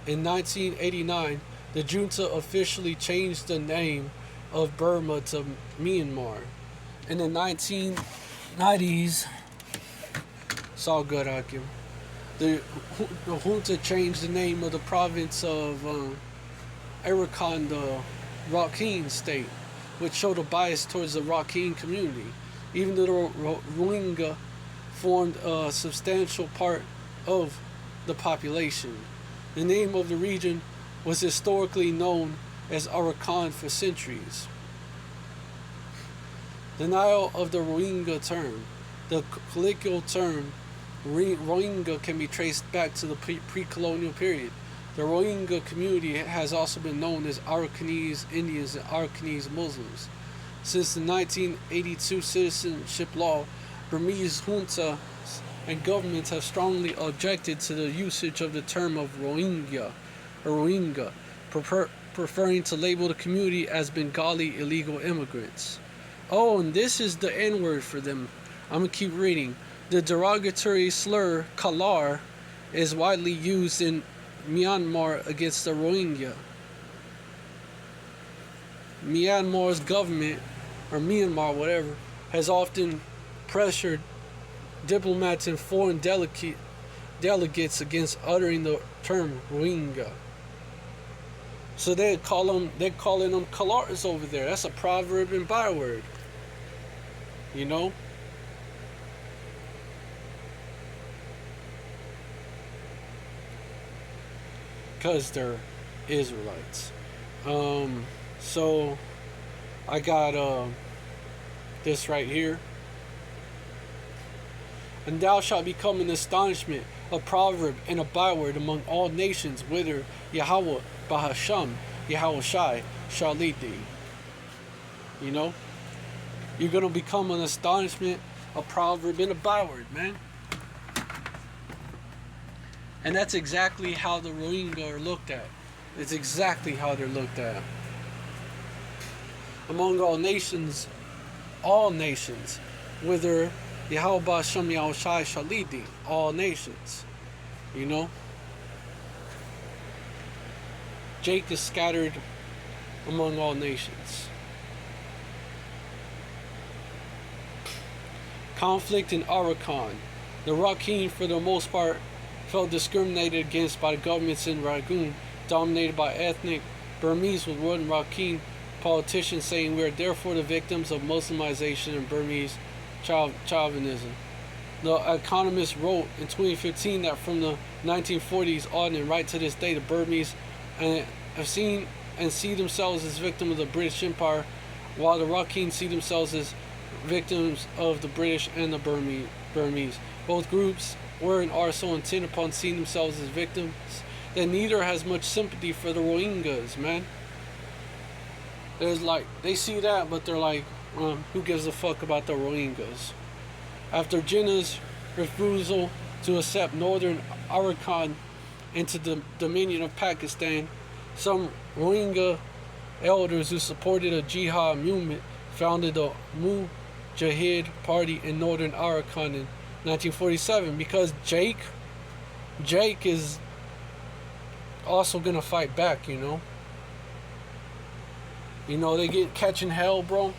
In 1989, the junta officially changed the name of Burma to Myanmar. In the 1990s, it's all good, Hakim. The junta changed the name of the province of Arakan to Rakhine State, which showed a bias towards the Rakhine community, even though the Rohingya formed a substantial part of the population. The name of the region was historically known as Arakan for centuries. Denial of the Rohingya term. The colloquial term Rohingya can be traced back to the pre-colonial period. The Rohingya community has also been known as Arakanese Indians and Arakanese Muslims. Since the 1982 citizenship law, Burmese junta and governments have strongly objected to the usage of the term of Rohingya, preferring to label the community as Bengali illegal immigrants. Oh, and this is the N-word for them. I'm going to keep reading. The derogatory slur, Kalar, is widely used in Myanmar against the Rohingya. Myanmar's government, or Myanmar, whatever, has often pressured diplomats and foreign delegates against uttering the term Rohingya. So they're calling them Kalars over there. That's a proverb and byword. You know? Because they're Israelites. So I got this right here. And thou shalt become an astonishment, a proverb, and a byword among all nations, whither Yahweh Bahasham, Yahweh Shai, shall lead thee. You know? You're going to become an astonishment, a proverb, and a byword, man. And that's exactly how the Rohingya are looked at. It's exactly how they're looked at. Among all nations, whither Yahweh Bahasham, Yahweh Shai shall lead thee, all nations. You know? Jake is scattered among all nations. Conflict in Arakan. The Rakhine, for the most part, felt discriminated against by the governments in Rangoon, dominated by ethnic Burmese, with one Rakhine politician saying, "We are therefore the victims of Muslimization and Burmese chauvinism." The Economist wrote in 2015 that from the 1940s on and right to this day, the Burmese have seen and see themselves as victims of the British Empire, while the Rakhine see themselves as victims of the British and the Burmese. Both groups were and are so intent upon seeing themselves as victims that neither has much sympathy for the Rohingyas, man. There's like, they see that, but they're like, who gives a fuck about the Rohingyas? After Jinnah's refusal to accept northern Arakan into the dominion of Pakistan, some Rohingya elders who supported a jihad movement founded the Mujahid Party in northern Arakan in 1947, because Jake is also gonna fight back, you know. You know, they get catching hell, bro.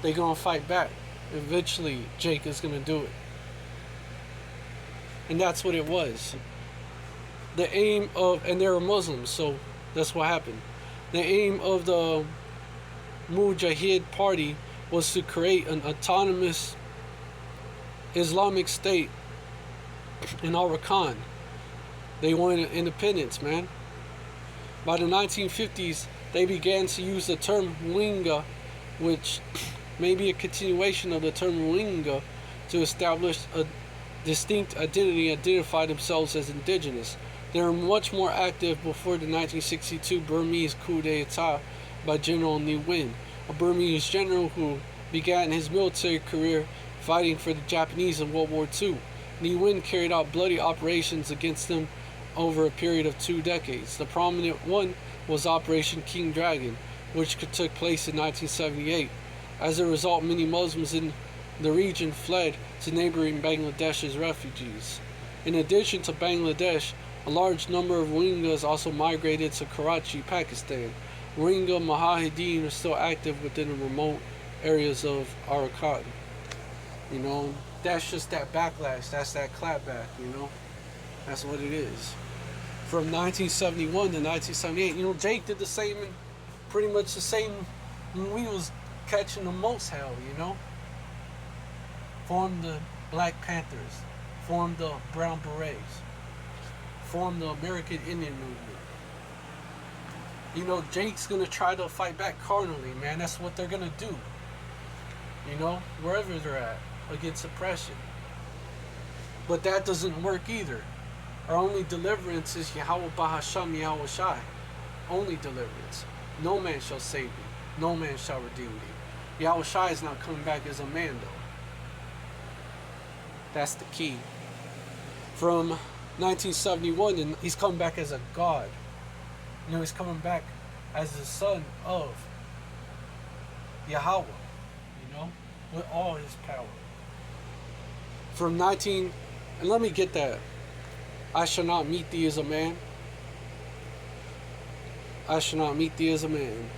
They gonna fight back. Eventually, Jake is gonna do it. And that's what it was. The aim of, and they were Muslims, so that's what happened. The aim of the Mujahid Party was to create an autonomous Islamic state in Arakan. They wanted independence, man. By the 1950s, they began to use the term Rohingya, which may be a continuation of the term Rohingya, to establish a distinct identity, identify themselves as indigenous. They were much more active before the 1962 Burmese coup d'etat by General Ne Win, a Burmese general who began his military career fighting for the Japanese in World War II. Ne Win carried out bloody operations against them over a period of 2 decades. The prominent one was Operation King Dragon, which took place in 1978. As a result, many Muslims in the region fled to neighboring Bangladesh as refugees. In addition to Bangladesh, a large number of Rohingyas also migrated to Karachi, Pakistan. Rohingya Mujahideen are still active within the remote areas of Arakan. You know, that's just that backlash, that's that clapback, you know? That's what it is. From 1971 to 1978, you know, Jake did the same, pretty much the same when we was catching the most hell, you know? Formed the Black Panthers, formed the Brown Berets, formed the American Indian Movement. You know, Jake's gonna try to fight back carnally, man. That's what they're gonna do. You know, wherever they're at, against oppression. But that doesn't work either. Our only deliverance is Yahweh Bahasham Yahweh Shai. Only deliverance. No man shall save thee. No man shall redeem thee. Yahweh Shai is not coming back as a man, though. That's the key. From 1971, and he's coming back as a God. You know, he's coming back as the son of Yahweh, you know, with all his power. And let me get that. I shall not meet thee as a man. I shall not meet thee as a man.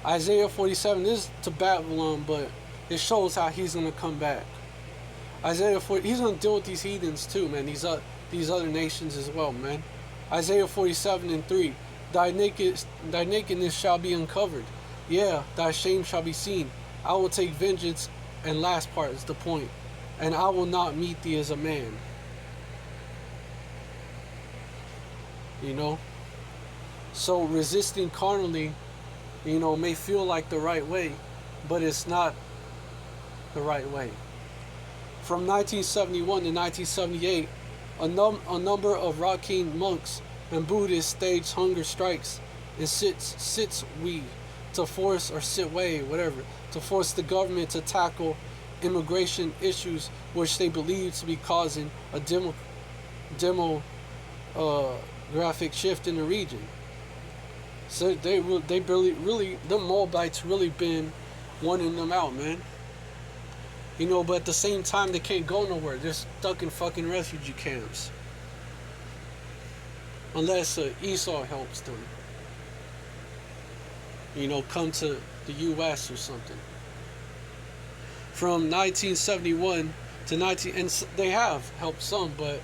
Isaiah 47 is to Babylon, but it shows how he's going to come back. Isaiah 40, he's going to deal with these heathens too, man. These other nations as well, man. Isaiah 47:3. Thy nakedness shall be uncovered. Yeah, thy shame shall be seen. I will take vengeance, and last part is the point. And I will not meet thee as a man. You know? So resisting carnally, you know, may feel like the right way, but it's not the right way. From 1971 to 1978, a number of Rakhine monks and Buddhists staged hunger strikes and sits we to force, or sit way, whatever, to force the government to tackle immigration issues which they believed to be causing a demographic shift in the region. So they really, the Moabites really been wanting them out, man. You know, but at the same time, they can't go nowhere. They're stuck in fucking refugee camps. Unless Esau helps them. You know, come to the U.S. or something. From 1971 to and they have helped some, but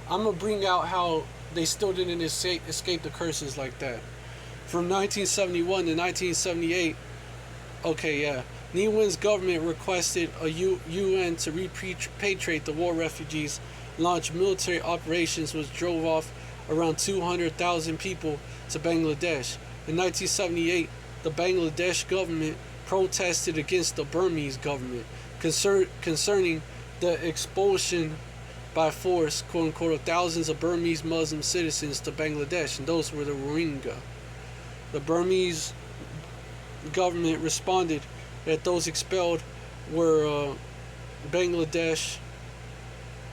I'm going to bring out how they still didn't escape the curses like that. From 1971 to 1978, okay, yeah, Ne Win's government requested a UN to repatriate the war refugees, launched military operations which drove off around 200,000 people to Bangladesh. In 1978, the Bangladesh government protested against the Burmese government concerning the expulsion by force, quote unquote, of thousands of Burmese Muslim citizens to Bangladesh, and those were the Rohingya. The Burmese government responded that those expelled were Bangladesh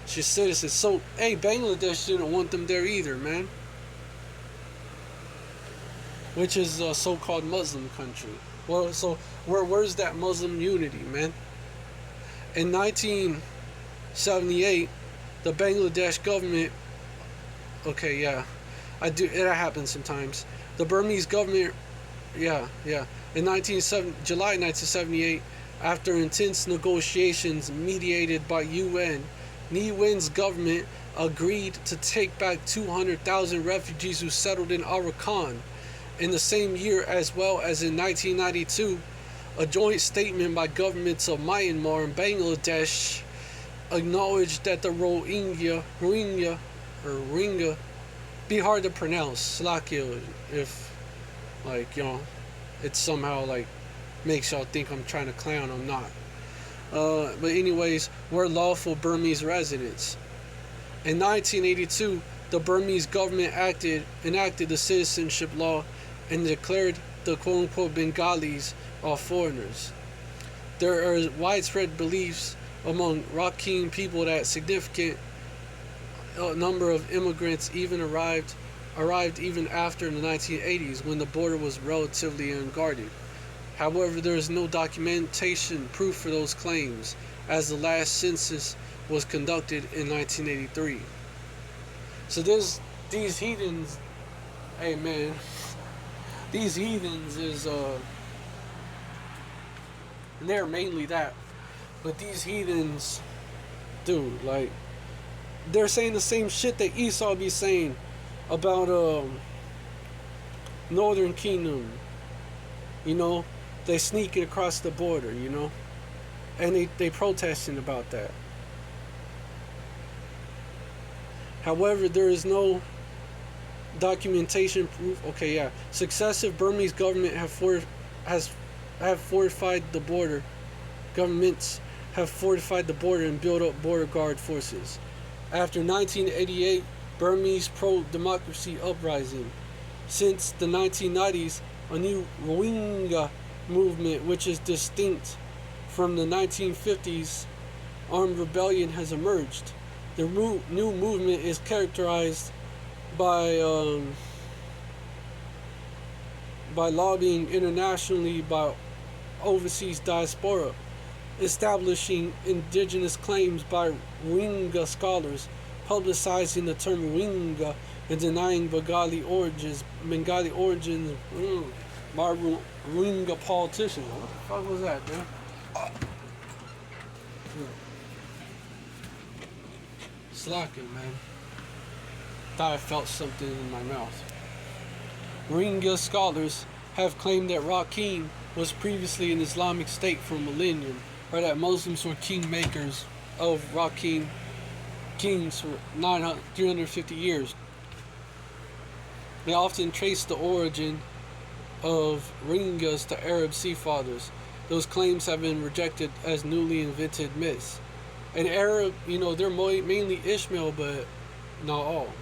citizens. So, hey, Bangladesh didn't want them there either, man. which is a so-called Muslim country. Well, so where's that Muslim unity, man? In 1978, the Bangladesh government. Okay, yeah, I do. It happens sometimes. The Burmese government. Yeah, yeah. In July 1978, after intense negotiations mediated by UN, Ne Win's government agreed to take back 200,000 refugees who settled in Arakan. In the same year, as well as in 1992, a joint statement by governments of Myanmar and Bangladesh acknowledged that the Rohingya, be hard to pronounce, Slakia, if, like, it somehow, like, makes y'all think I'm trying to clown, I'm not. But anyways, were lawful Burmese residents. In 1982, the Burmese government enacted the citizenship law and declared the quote-unquote Bengalis are foreigners. There are widespread beliefs among Rakhine people that significant number of immigrants even arrived even after the 1980s, when the border was relatively unguarded. However, there is no documentation proof for those claims, as the last census was conducted in 1983. So there's these heathens. Hey man, these heathens is and they're mainly that, but these heathens, dude, like, they're saying the same shit that Esau be saying about Northern Kingdom. They sneaking across the border, and they protesting about that. However, there is no documentation proof. Okay, yeah, successive Burmese government have fortified the border. Governments have fortified the border and built up border guard forces. After 1988, Burmese pro-democracy uprising. Since the 1990s, a new Rohingya movement, which is distinct from the 1950s armed rebellion, has emerged. The new movement is characterized by lobbying internationally by overseas diaspora, establishing indigenous claims by Rohingya scholars, publicizing the term Rohingya, and denying Bengali origins by Rohingya politicians. What the fuck was that, man? Slacking, man. Thought I felt something in my mouth. Rohingya scholars have claimed that Rakhine was previously an Islamic state for a millennium, or that Muslims were kingmakers of Rakhine kings for 350 years. They often trace the origin of Rohingyas to Arab sea fathers. Those claims have been rejected as newly invented myths. And Arab, they're mainly Ishmael, but not all.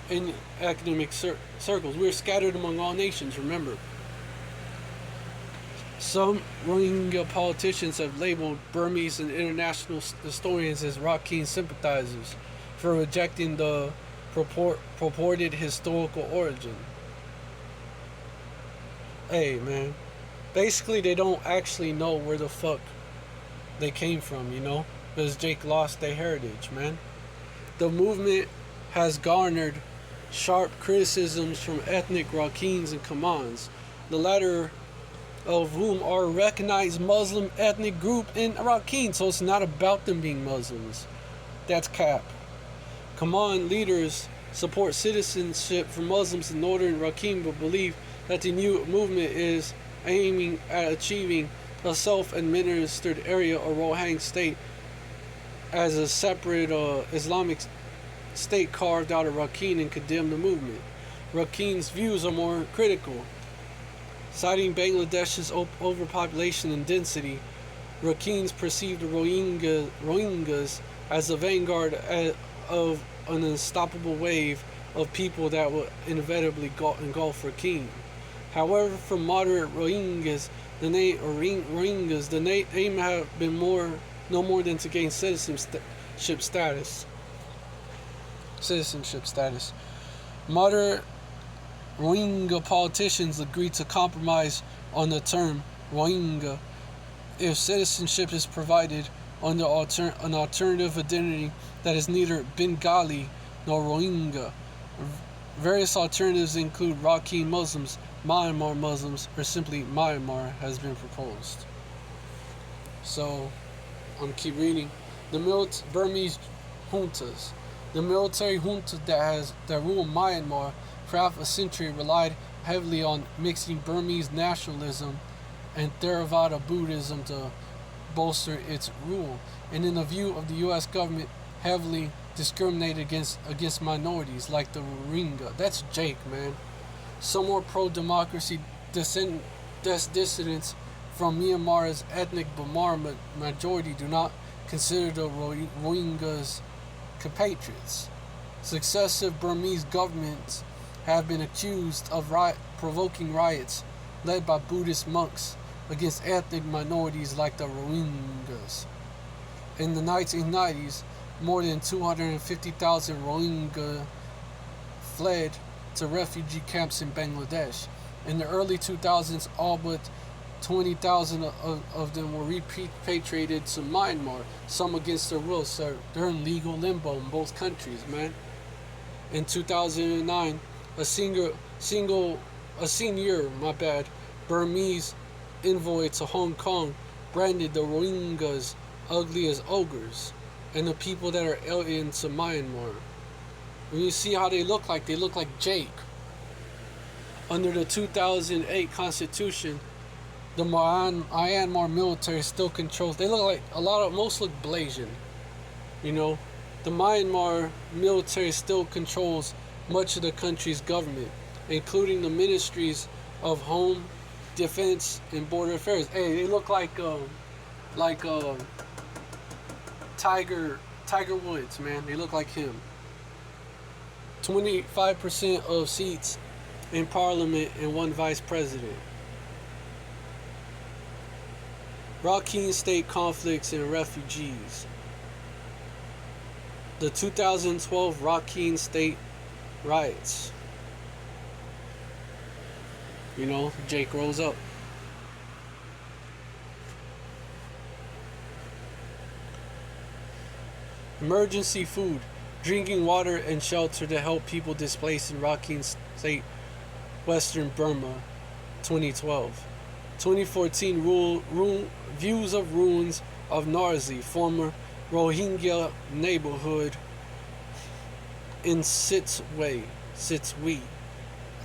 In academic circles, we're scattered among all nations, remember. Some Rohingya politicians have labeled Burmese and international historians as Rakhine sympathizers for rejecting the purported historical origin. Hey, man. Basically, they don't actually know where the fuck they came from, because Jake lost their heritage, man. The movement has garnered sharp criticisms from ethnic Rakhines and Kamans, the latter of whom are a recognized Muslim ethnic group in Rakhine, so it's not about them being Muslims. That's cap. Kaman leaders support citizenship for Muslims in northern Rakhine, but believe that the new movement is aiming at achieving a self-administered area or Rohingya state as a separate Islamic state carved out of Rakhine, and condemn the movement. Rakhine's views are more critical. Citing Bangladesh's overpopulation and density, Rakhine's perceived the Rohingyas as the vanguard of an unstoppable wave of people that will inevitably engulf Rakhine. However, for moderate Rohingyas, the aim have been no more than to gain citizenship status. Moderate Rohingya politicians agreed to compromise on the term Rohingya if citizenship is provided under an alternative identity that is neither Bengali nor Rohingya. Various alternatives include Rakhine Muslims, Myanmar Muslims, or simply Myanmar has been proposed. So, I'm keep reading. The Burmese juntas. The military junta that ruled Myanmar for half a century relied heavily on mixing Burmese nationalism and Theravada Buddhism to bolster its rule, and in the view of the U.S. government, heavily discriminated against minorities like the Rohingya. That's Jake, man. Some more pro-democracy dissidents from Myanmar's ethnic Bamar majority do not consider the Rohingyas compatriots. Successive Burmese governments have been accused of provoking riots led by Buddhist monks against ethnic minorities like the Rohingyas. In the 1990s, more than 250,000 Rohingya fled to refugee camps in Bangladesh. In the early 2000s, all but 20,000 of them were repatriated to Myanmar, some against their will, so they're in legal limbo in both countries, man. In 2009, a senior Burmese envoy to Hong Kong branded the Rohingyas ugly as ogres and the people that are alien to Myanmar. When you see how they look like Jake. Under the 2008 Constitution, the Myanmar military still controls. They look like most look Blasian. You know, the Myanmar military still controls much of the country's government, including the ministries of Home, Defense, and Border Affairs. Hey, they look like Tiger Woods, man. They look like him. 25% of seats in parliament and one vice president. Rakhine State conflicts and refugees. The 2012 Rakhine State riots. You know, Jake rose up. Emergency food, drinking water, and shelter to help people displaced in Rakhine State, Western Burma, 2012. 2014 views of ruins of Narzi, former Rohingya neighborhood in Sittwe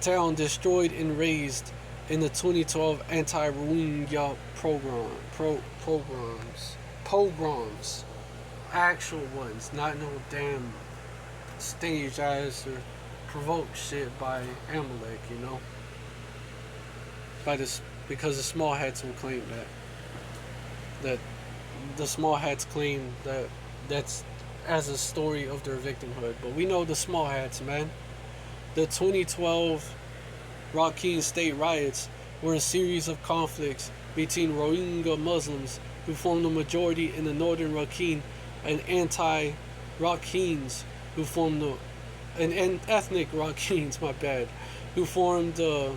town, destroyed and razed in the 2012 anti-Rohingya pogroms. Actual ones, not no damn staged ass or provoked shit by Amalek, you know. Because the small hats will claim that the small hats claim that's as a story of their victimhood. But we know the small hats, man. The 2012 Rakhine State riots were a series of conflicts between Rohingya Muslims, who formed the majority in the northern Rakhine, and anti-Rakhines, who formed and ethnic Rakhines, who formed the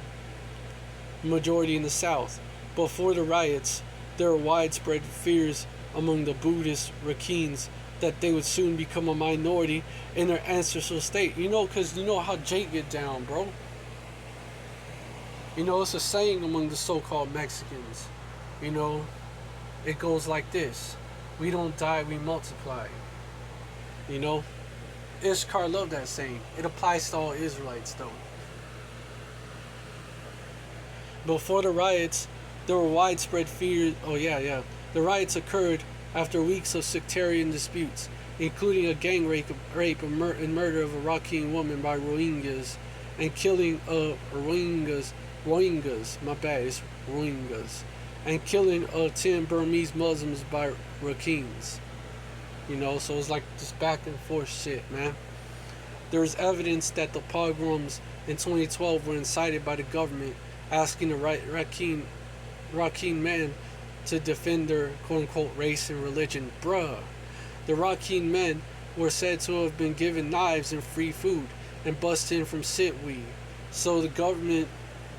majority in the south. Before the riots, there were widespread fears among the Buddhist Rakhines that they would soon become a minority in their ancestral state. You know, because you know how Jake get down, bro. You know, it's a saying among the so-called Mexicans. You know, it goes like this: we don't die, we multiply. You know, Ishkar loved that saying. It applies to all Israelites, though. Before the riots, there were widespread fears. The riots occurred after weeks of sectarian disputes, including a gang rape and murder of a Rakhine woman by Rohingyas, and killing of Rohingyas, and killing of 10 Burmese Muslims by Rakhines. You know, so it's like this back and forth shit, man. There is evidence that the pogroms in 2012 were incited by the government, asking the Rakhine men to defend their quote-unquote race and religion. Bruh. The Rakhine men were said to have been given knives and free food and bussed in from Sittwe So the government,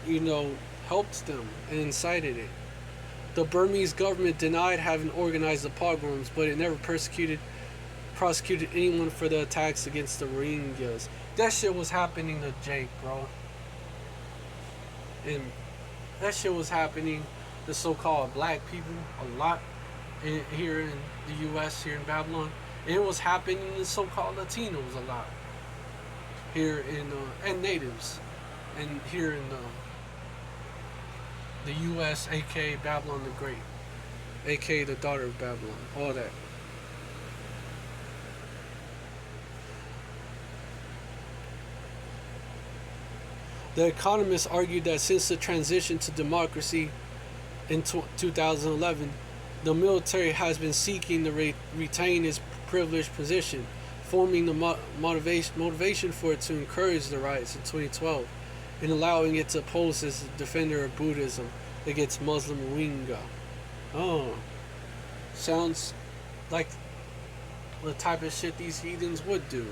you know, helped them and incited it. The Burmese government denied having organized the pogroms, but it never prosecuted anyone for the attacks against the Rohingyas. That shit was happening to Jake, bro. And that shit was happening to so-called black people a lot here in the U.S., here in Babylon. And it was happening to so-called Latinos a lot here in and natives, and here in the U.S., aka Babylon the Great, aka the daughter of Babylon, all that. The Economist argued that since the transition to democracy in 2011, the military has been seeking to retain its privileged position, forming the motivation for it to encourage the riots in 2012 and allowing it to pose as a defender of Buddhism against Muslim Rohingya. Oh, sounds like the type of shit these heathens would do.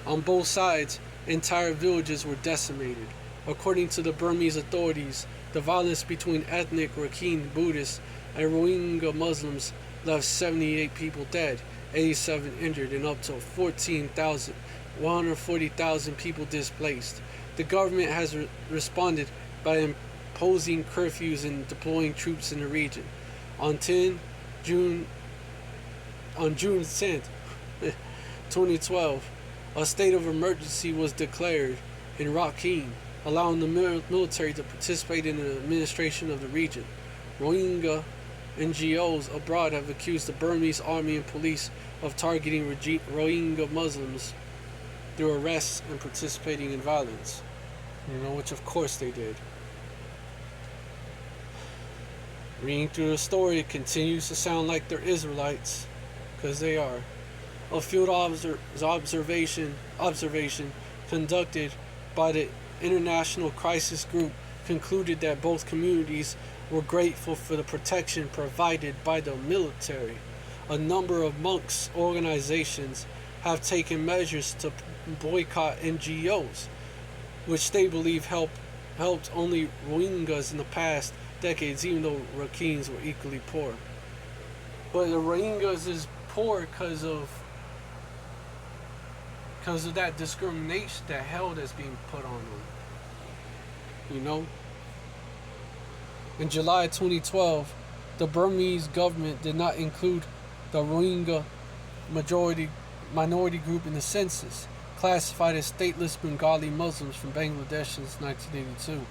On both sides, entire villages were decimated. According to the Burmese authorities, the violence between ethnic Rakhine Buddhists and Rohingya Muslims left 78 people dead, 87 injured, and up to 140,000 people displaced. The government has responded by imposing curfews and deploying troops in the region. On June on June 10th, 2012, a state of emergency was declared in Rakhine, allowing the military to participate in the administration of the region. Rohingya NGOs abroad have accused the Burmese army and police of targeting Rohingya Muslims through arrests and participating in violence. Which of course they did. Reading through the story, it continues to sound like they're Israelites, because they are. A field observation conducted by the International Crisis Group concluded that both communities were grateful for the protection provided by the military. A number of monks' organizations have taken measures to boycott NGOs, which they believe helped only Rohingyas in the past decades, even though Rakhines were equally poor. But the Rohingyas is poor because of that discrimination, that hell that's being put on them. In July 2012, the Burmese government did not include the Rohingya minority group in the census, classified as stateless Bengali Muslims from Bangladesh since 1982.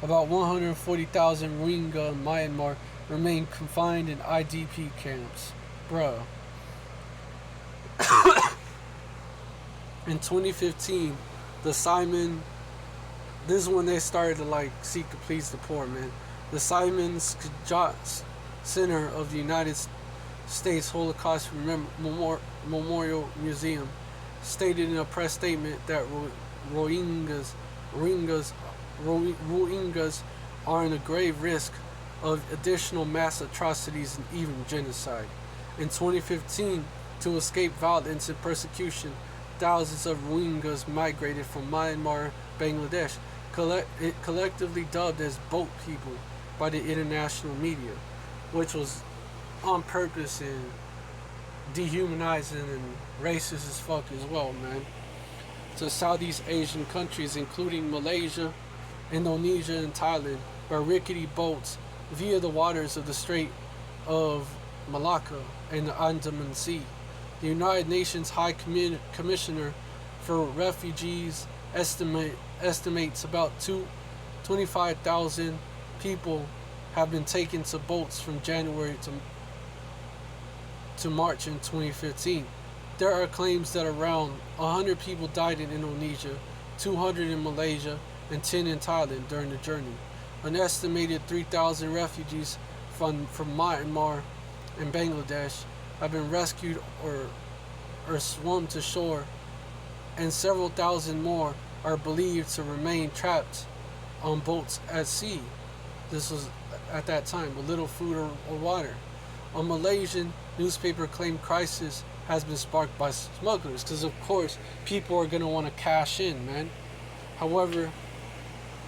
About 140,000 Rohingya in Myanmar remain confined in IDP camps. Bruh. In 2015, this is when they started to seek to please the poor, man. The Simon Skjat Center of the United States Holocaust Memorial Museum stated in a press statement that Rohingyas are in a grave risk of additional mass atrocities and even genocide. In 2015, to escape violence and persecution, thousands of Rohingyas migrated from Myanmar, Bangladesh, collectively dubbed as boat people by the international media, which was on purpose and dehumanizing and racist as fuck as well, man. To Southeast Asian countries, including Malaysia, Indonesia, and Thailand, by rickety boats via the waters of the Strait of Malacca and the Andaman Sea. The United Nations High Commissioner for Refugees estimates about 25,000 people have been taken to boats from January to March in 2015. There are claims that around 100 people died in Indonesia, 200 in Malaysia, and 10 in Thailand during the journey. An estimated 3,000 refugees from Myanmar and Bangladesh have been rescued or swum to shore, and several thousand more are believed to remain trapped on boats at sea. This was at that time with little food or water. A Malaysian newspaper claimed crisis has been sparked by smugglers, because of course people are going to want to cash in, man. However,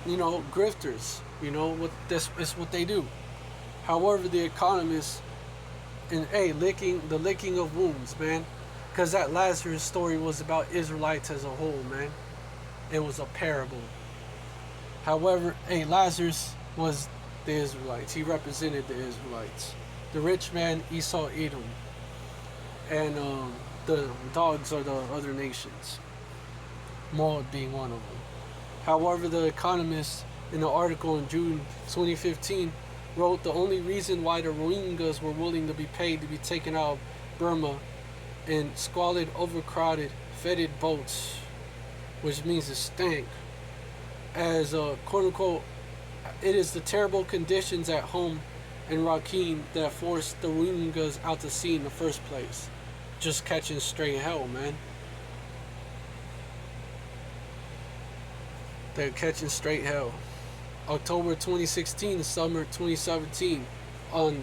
grifters, what this is what they do. However, the economists and licking of wounds, man, because that Lazarus story was about Israelites as a whole, man. It was a parable. However, Lazarus was the Israelites. He represented the Israelites. The rich man Esau Edom, and the dogs are the other nations. Moab being one of them. However, the Economist in an article in June 2015 wrote the only reason why the Rohingyas were willing to be paid to be taken out of Burma in squalid, overcrowded, fetid boats, which means it stank, as quote unquote, it is the terrible conditions at home in Rakhine that forced the Rohingyas out to sea in the first place. Just catching straight hell, man. They're catching straight hell. October 2016 to summer 2017. On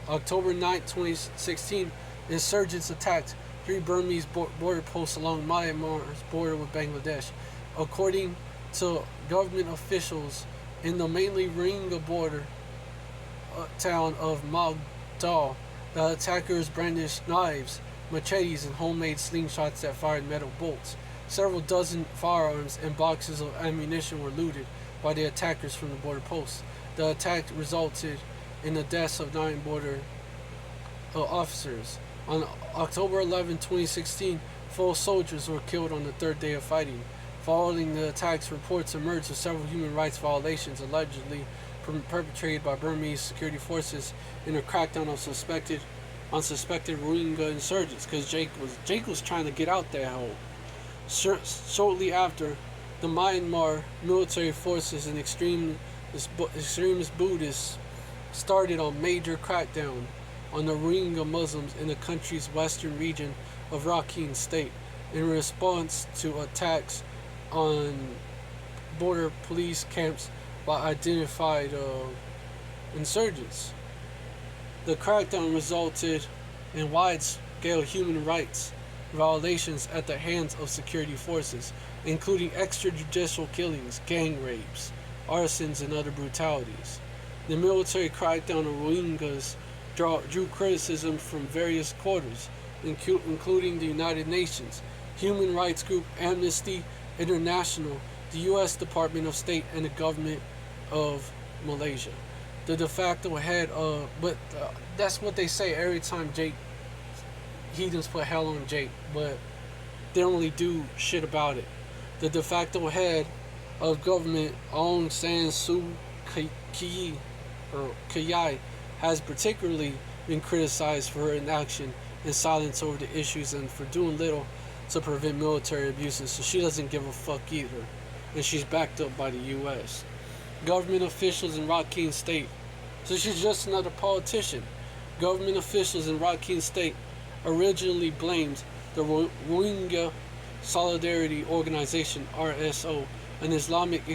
October 9, 2016, insurgents attacked 3 Burmese border posts along Myanmar's border with Bangladesh. According to government officials in the mainly Rohingya border town of Magdal, the attackers brandished knives, machetes, and homemade slingshots that fired metal bolts. Several dozen firearms and boxes of ammunition were looted by the attackers from the border posts. The attack resulted in the deaths of 9 border officers. On October 11, 2016, 4 soldiers were killed on the 3rd day of fighting. Following the attacks, reports emerged of several human rights violations allegedly perpetrated by Burmese security forces in a crackdown on suspected Rohingya insurgents. Because Jake was trying to get out that hole. Shortly after, the Myanmar military forces and extremist Buddhists started a major crackdown on the Rohingya Muslims in the country's western region of Rakhine State in response to attacks on border police camps by identified insurgents. The crackdown resulted in wide-scale human rights violations at the hands of security forces, including extrajudicial killings, gang rapes, arsons, and other brutalities. The military crackdown on Rohingyas drew criticism from various quarters, including the United Nations, human rights group Amnesty International, the U.S. Department of State, and the government of Malaysia. The de facto head of, that's what they say every time heathens put hell on Jake, but they don't really do shit about it. The de facto head of government, Aung San Suu Kyi, has particularly been criticized for her inaction and silence over the issues and for doing little to prevent military abuses, so she doesn't give a fuck either, and she's backed up by the U.S. Government officials in Rakhine State, so she's just another politician. Government officials in Rakhine State originally blamed the Rohingya Solidarity Organization (RSO), an Islamist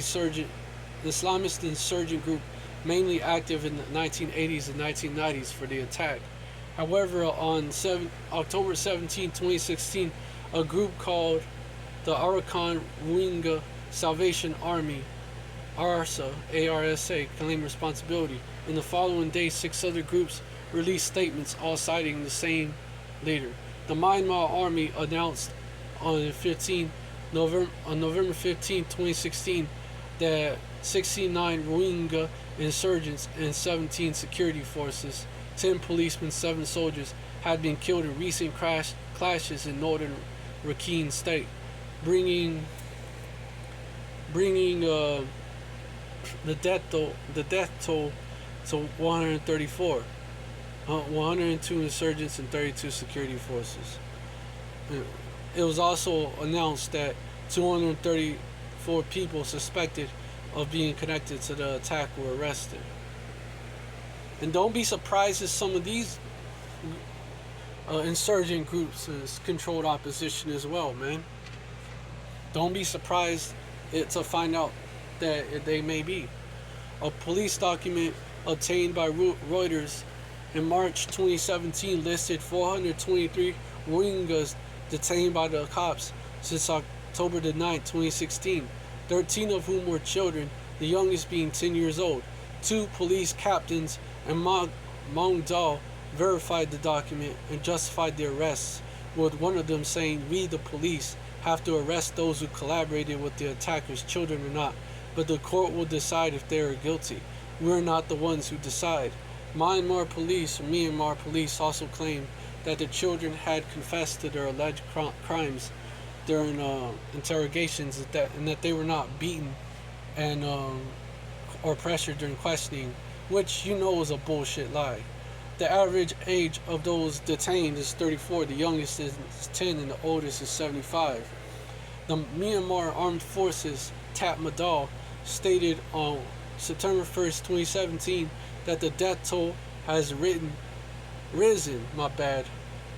insurgent group mainly active in the 1980s and 1990s, for the attack. However, on October 17, 2016, a group called the Arakan Rohingya Salvation Army (ARSA) claimed responsibility. In the following days, 6 other groups released statements, all citing the same leader. The Myanmar Army announced on November 15, 2016, that 69 Rohingya insurgents and 17 security forces, 10 policemen, 7 soldiers had been killed in recent clashes in northern Rakhine State, bringing the death toll to 134. 102 insurgents and 32 security forces. It was also announced that 234 people suspected of being connected to the attack were arrested. And don't be surprised if some of these insurgent groups is controlled opposition as well, man. Don't be surprised to find out that they may be. A police document obtained by Reuters in March 2017 listed 423 Rohingyas detained by the cops since October the 9th, 2016. 13 of whom were children, the youngest being 10 years old. Two police captains and Mong Dao verified the document and justified the arrests, with one of them saying, "We, the police, have to arrest those who collaborated with the attackers, children or not, but the court will decide if they are guilty. We're not the ones who decide." Myanmar police also claimed that the children had confessed to their alleged crimes during interrogations, and that they were not beaten and or pressured during questioning, which is a bullshit lie. The average age of those detained is 34, the youngest is 10, and the oldest is 75. The Myanmar Armed Forces, Tatmadaw, stated on September 1st, 2017, that the death toll has risen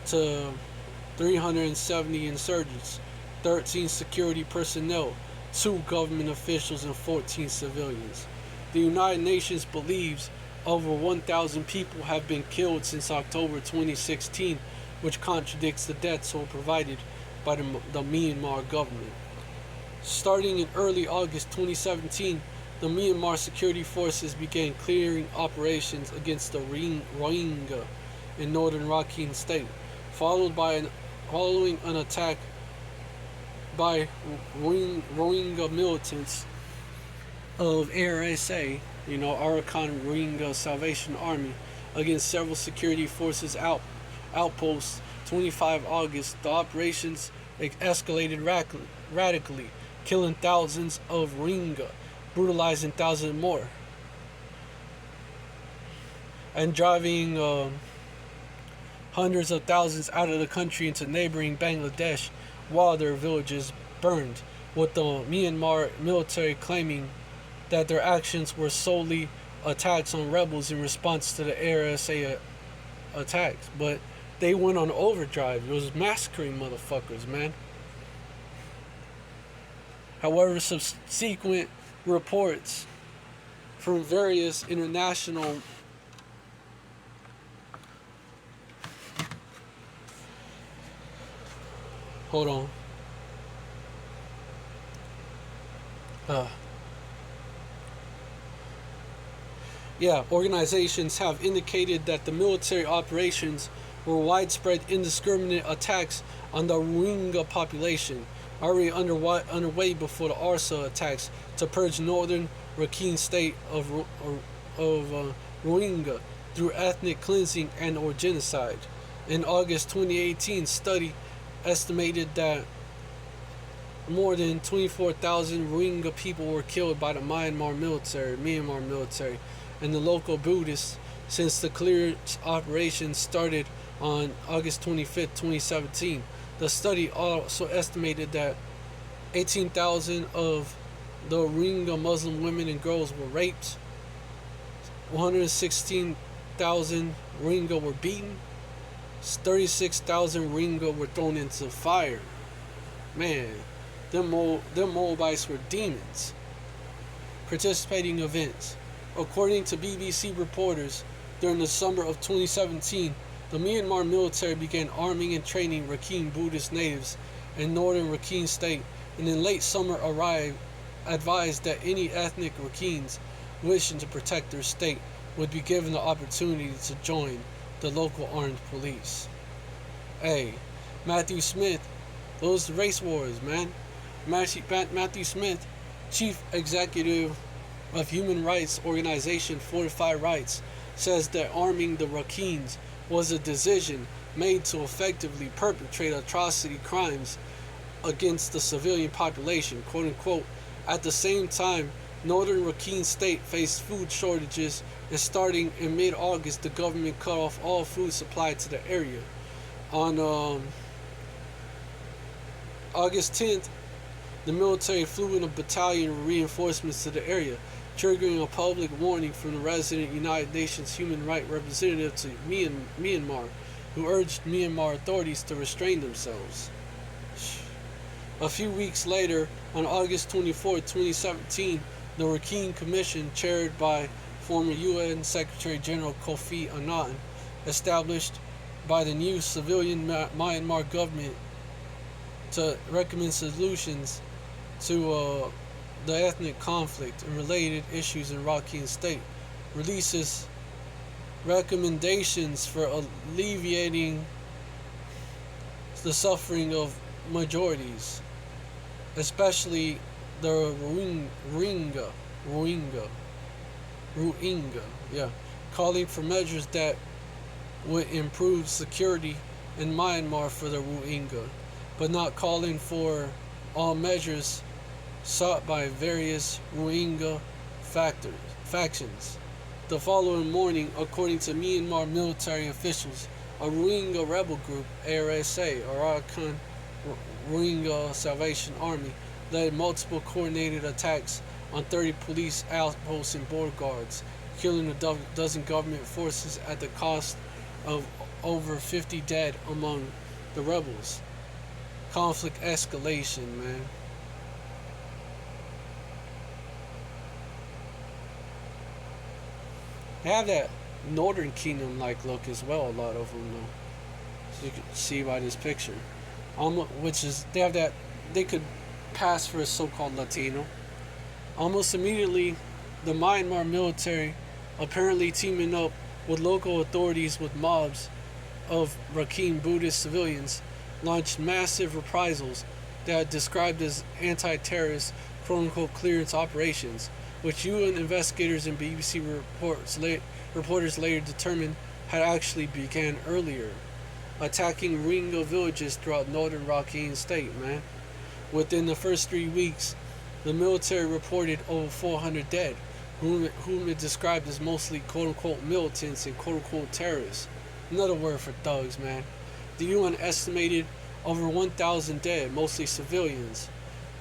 to 370 insurgents, 13 security personnel, 2 government officials, and 14 civilians. The United Nations believes over 1,000 people have been killed since October 2016, which contradicts the death toll provided by the Myanmar government. Starting in early August 2017, the Myanmar security forces began clearing operations against the Rohingya in northern Rakhine State, following an attack by Rohingya militants of ARSA, Arakan Rohingya Salvation Army, against several security forces outposts. 25 August, the operations escalated radically, killing thousands of Rohingya, brutalizing thousands more, and driving hundreds of thousands out of the country into neighboring Bangladesh, while their villages burned, with the Myanmar military claiming that their actions were solely attacks on rebels in response to the ARSA attacks. But they went on overdrive. It was massacring motherfuckers, man. However, subsequent reports from various international organizations have indicated that the military operations were widespread indiscriminate attacks on the Rohingya population, already underway before the ARSA attacks to purge northern Rakhine State of Rohingya through ethnic cleansing and or genocide. In August 2018, study estimated that more than 24,000 Rohingya people were killed by the Myanmar military, and the local Buddhists since the clearance operation started on August 25th, 2017. The study also estimated that 18,000 of the Rohingya Muslim women and girls were raped, 116,000 Rohingya were beaten, 36,000 Rohingya were thrown into fire. Man, them Moabites were demons. Participating events. According to BBC reporters, during the summer of 2017, the Myanmar military began arming and training Rakhine Buddhist natives in northern Rakhine State, and in late summer advised that any ethnic Rakhines wishing to protect their state would be given the opportunity to join the local armed police. Hey, Matthew Smith, those race wars, man. Matthew Smith, chief executive of human rights organization Fortify Rights, says that arming the Rakhines was a decision made to effectively perpetrate atrocity crimes against the civilian population, quote unquote. At the same time, northern Rakhine State faced food shortages, and starting in mid-August, the government cut off all food supply to the area. On August 10th, the military flew in a battalion of reinforcements to the area, triggering a public warning from the resident United Nations human rights representative to Myanmar, who urged Myanmar authorities to restrain themselves. A few weeks later, on August 24, 2017, the Rakhine Commission, chaired by former UN Secretary General Kofi Annan, established by the new civilian Myanmar government to recommend solutions to the ethnic conflict and related issues in Rakhine State, releases recommendations for alleviating the suffering of majorities, especially the Rohingya, yeah, calling for measures that would improve security in Myanmar for the Rohingya, but not calling for all measures sought by various Rohingya factions. The following morning, according to Myanmar military officials, a Rohingya rebel group, ARSA, Arakan Rohingya Salvation Army, led multiple coordinated attacks on 30 police outposts and border guards, killing a dozen government forces at the cost of over 50 dead among the rebels. Conflict escalation, man. They have that Northern Kingdom like look as well, a lot of them, though. So you can see by this picture. Which is, they have that, they could pass for a so called Latino. Almost immediately, the Myanmar military, apparently teaming up with local authorities with mobs of Rakhine Buddhist civilians, launched massive reprisals that are described as anti-terrorist quote-unquote clearance operations, which UN investigators and BBC reporters later determined had actually began earlier, attacking Rohingya villages throughout northern Rakhine State, man. Within the first 3 weeks, the military reported over 400 dead, whom it described as mostly quote-unquote militants and quote-unquote terrorists. Another word for thugs, man. The UN estimated over 1,000 dead, mostly civilians,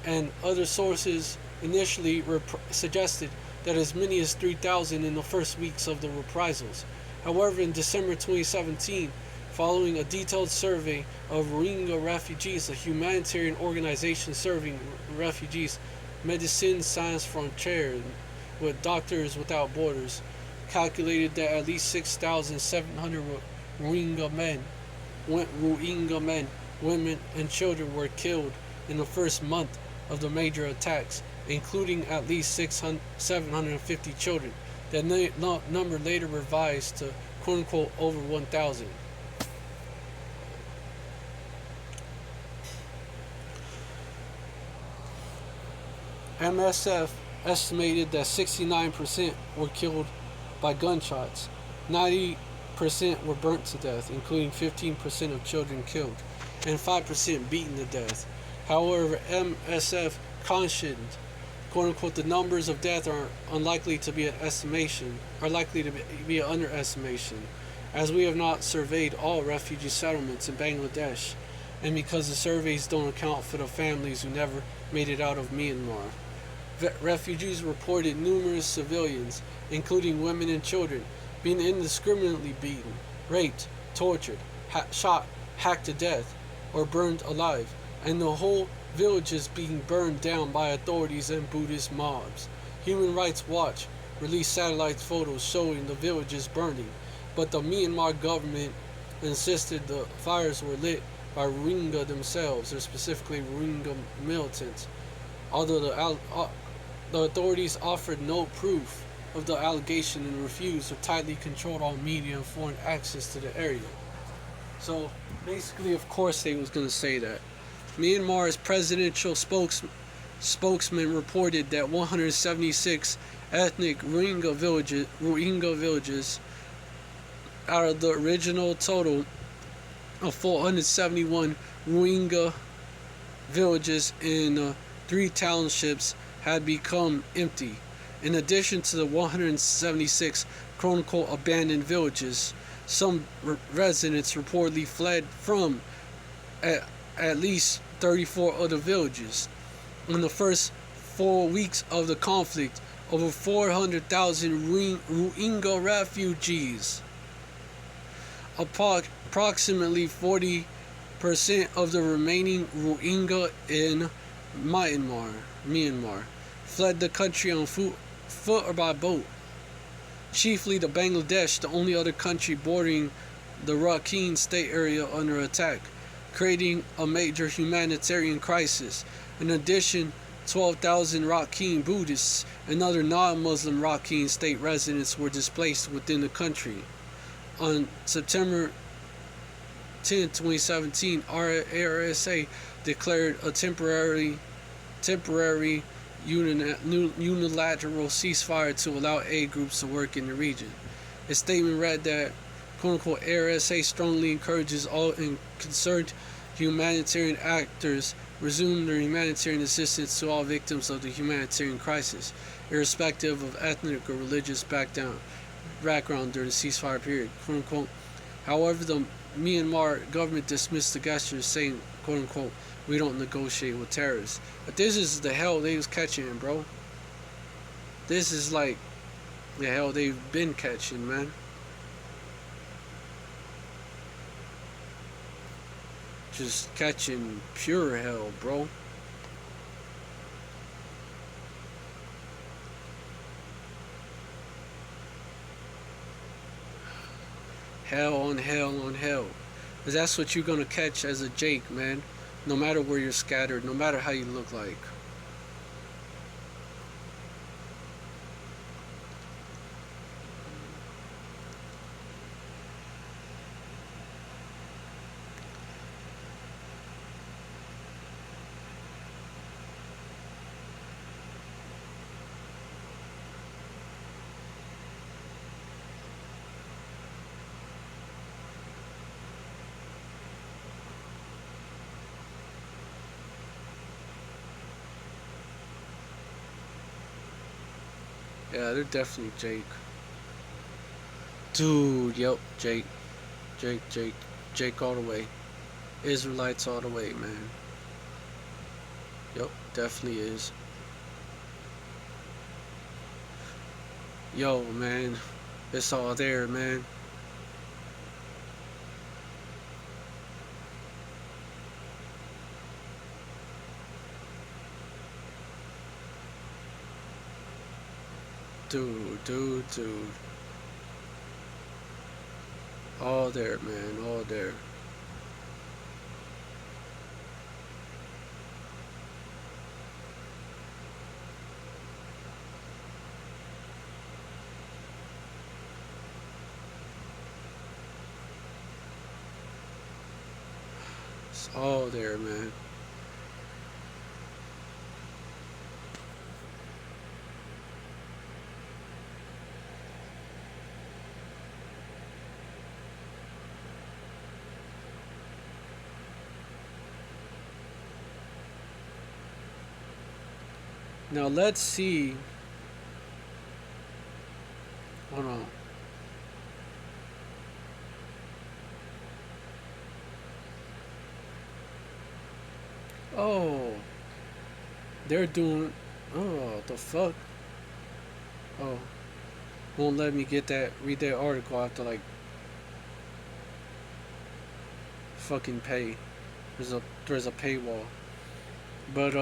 and other sources initially suggested that as many as 3,000 in the first weeks of the reprisals. However, in December 2017, following a detailed survey of Rohingya refugees, a humanitarian organization serving refugees, Médecins Sans Frontières, with Doctors Without Borders, calculated that at least 6,700 Rohingya men, women, and children were killed in the first month of the major attacks, including at least 750 children. That number later revised to quote-unquote over 1,000. MSF estimated that 69% were killed by gunshots, 90% were burnt to death, including 15% of children killed, and 5% beaten to death. However, MSF cautioned, quote-unquote, the numbers of death are unlikely to be an estimation, are likely to be an underestimation, as we have not surveyed all refugee settlements in Bangladesh, and because the surveys don't account for the families who never made it out of Myanmar. Refugees reported numerous civilians, including women and children, being indiscriminately beaten, raped, tortured, shot, hacked to death, or burned alive, and the whole villages being burned down by authorities and Buddhist mobs. Human Rights Watch released satellite photos showing the villages burning, but the Myanmar government insisted the fires were lit by Rohingya themselves, or specifically Rohingya militants, although the authorities offered no proof of the allegation and refused or tightly controlled all media and foreign access to the area. So basically, of course, they was going to say that. Myanmar's presidential spokesman reported that 176 ethnic Rohingya villages out of the original total of 471 Rohingya villages in 3 townships had become empty. In addition to the 176 quote-unquote abandoned villages, some residents reportedly fled from at least 34 other villages. In the first 4 weeks of the conflict, over 400,000 Rohingya refugees, approximately 40% of the remaining Rohingya in Myanmar, fled the country on foot or by boat. Chiefly to Bangladesh, the only other country bordering the Rakhine State area under attack, creating a major humanitarian crisis. In addition 12,000 Rakhine Buddhists and other non-Muslim Rakhine state residents were displaced within the country. On September 10, 2017, RSA declared a temporary unilateral ceasefire to allow aid groups to work in the region. A statement read that, quote unquote, RSA strongly encourages all concerned humanitarian actors resume their humanitarian assistance to all victims of the humanitarian crisis, irrespective of ethnic or religious background during the ceasefire period, quote unquote. However, the Myanmar government dismissed the gesture, saying, quote unquote, we don't negotiate with terrorists. But this is the hell they was catching, bro. This is like the hell they've been catching, man. Just catching pure hell, bro. Hell on hell on hell. Because that's what you're gonna catch as a Jake, man. No matter where you're scattered, no matter how you look like. Yeah, they're definitely Jake. Dude, yep, Jake. Jake all the way. Israelites all the way, man. Yep, definitely is. Yo, man. It's all there, man. Dude. All there, man. All there. It's all there, man. Now let's see. Hold on. Oh, they're doing. Oh, the fuck. Oh, won't let me get that. Read that article. I have to like fucking pay. There's a paywall. But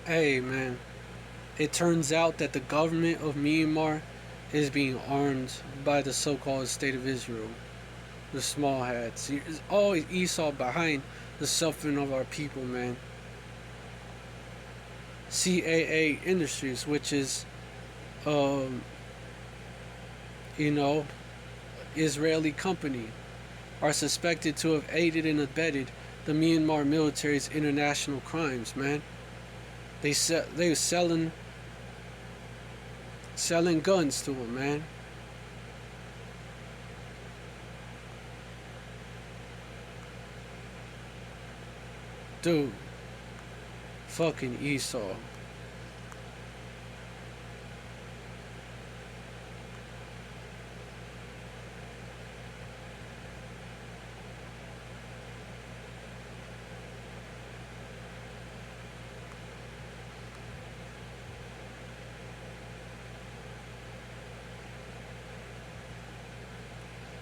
hey man, it turns out that the government of Myanmar is being armed by the so-called State of Israel, the small hats. It's always Esau behind the suffering of our people, man. CAA Industries, which is, um, you know, Israeli company, are suspected to have aided and abetted the Myanmar military's international crimes, man. They were selling guns to them, man. Dude, fucking Esau.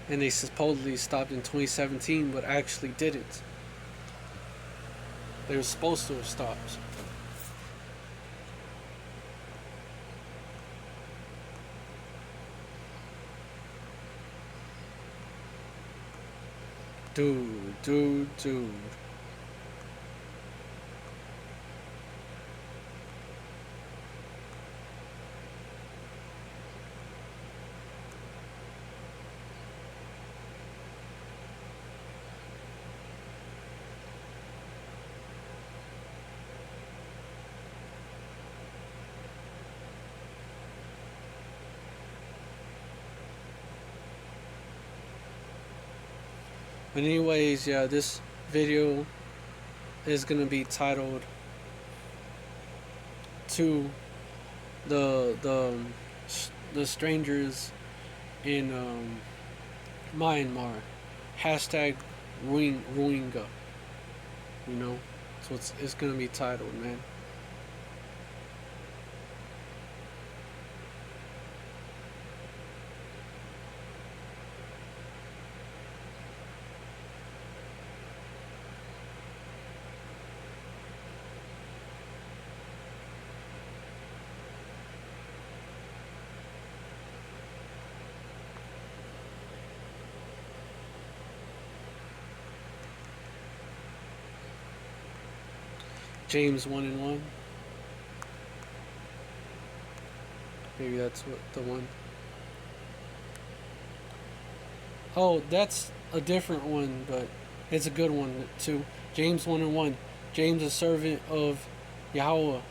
And they supposedly stopped in 2017, but actually didn't. They were supposed to have stopped. Dude. But anyways, yeah, this video is gonna be titled to the strangers in Myanmar. Hashtag Rohingya. You know, so it's gonna be titled, man. James 1:1. Maybe that's what the one. Oh, that's a different one, but it's a good one too. James 1:1. James, a servant of Yahweh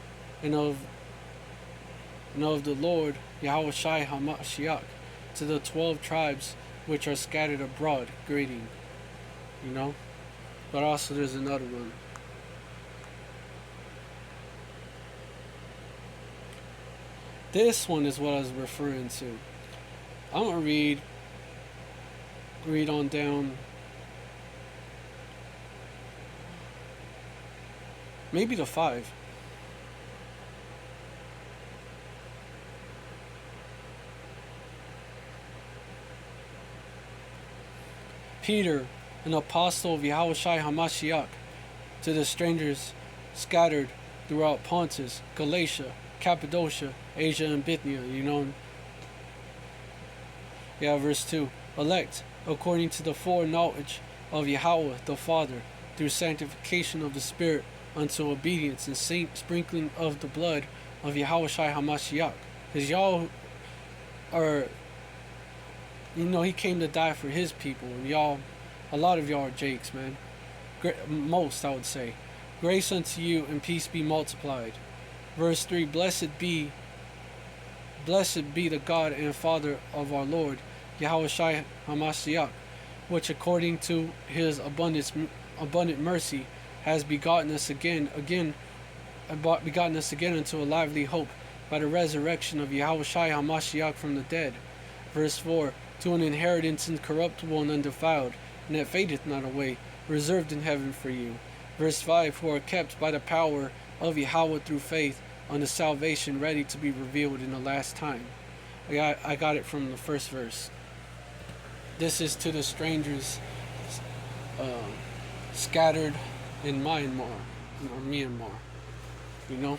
and of the Lord Yahweh Shai Hamashiach, to the 12 tribes which are scattered abroad, greeting. You know? But also there's another one. This one is what I was referring to. I'm gonna read on down. Maybe to 5. Peter, an apostle of Yahweh Shai Hamashiach, to the strangers scattered throughout Pontus, Galatia, Cappadocia, Asia, and Bithynia. You know. Yeah, verse 2. Elect, according to the foreknowledge of Yahweh the Father, through sanctification of the Spirit, unto obedience and sprinkling of the blood of Yahweh Shai HaMashiach. Because y'all are, you know, he came to die for his people. And y'all, a lot of y'all are Jakes, man. Most, I would say. Grace unto you and peace be multiplied. Verse 3. Blessed be the God and Father of our Lord, Yahweh Shai HaMashiach, which according to his abundant mercy has begotten us again unto a lively hope by the resurrection of Yahweh Shai HaMashiach from the dead. Verse 4. To an inheritance incorruptible and undefiled, and that fadeth not away, reserved in heaven for you. Verse 5. Who are kept by the power of Yahweh through faith unto salvation, ready to be revealed in the last time. I got it from the first verse. This is to the strangers scattered in Myanmar, or Myanmar, you know.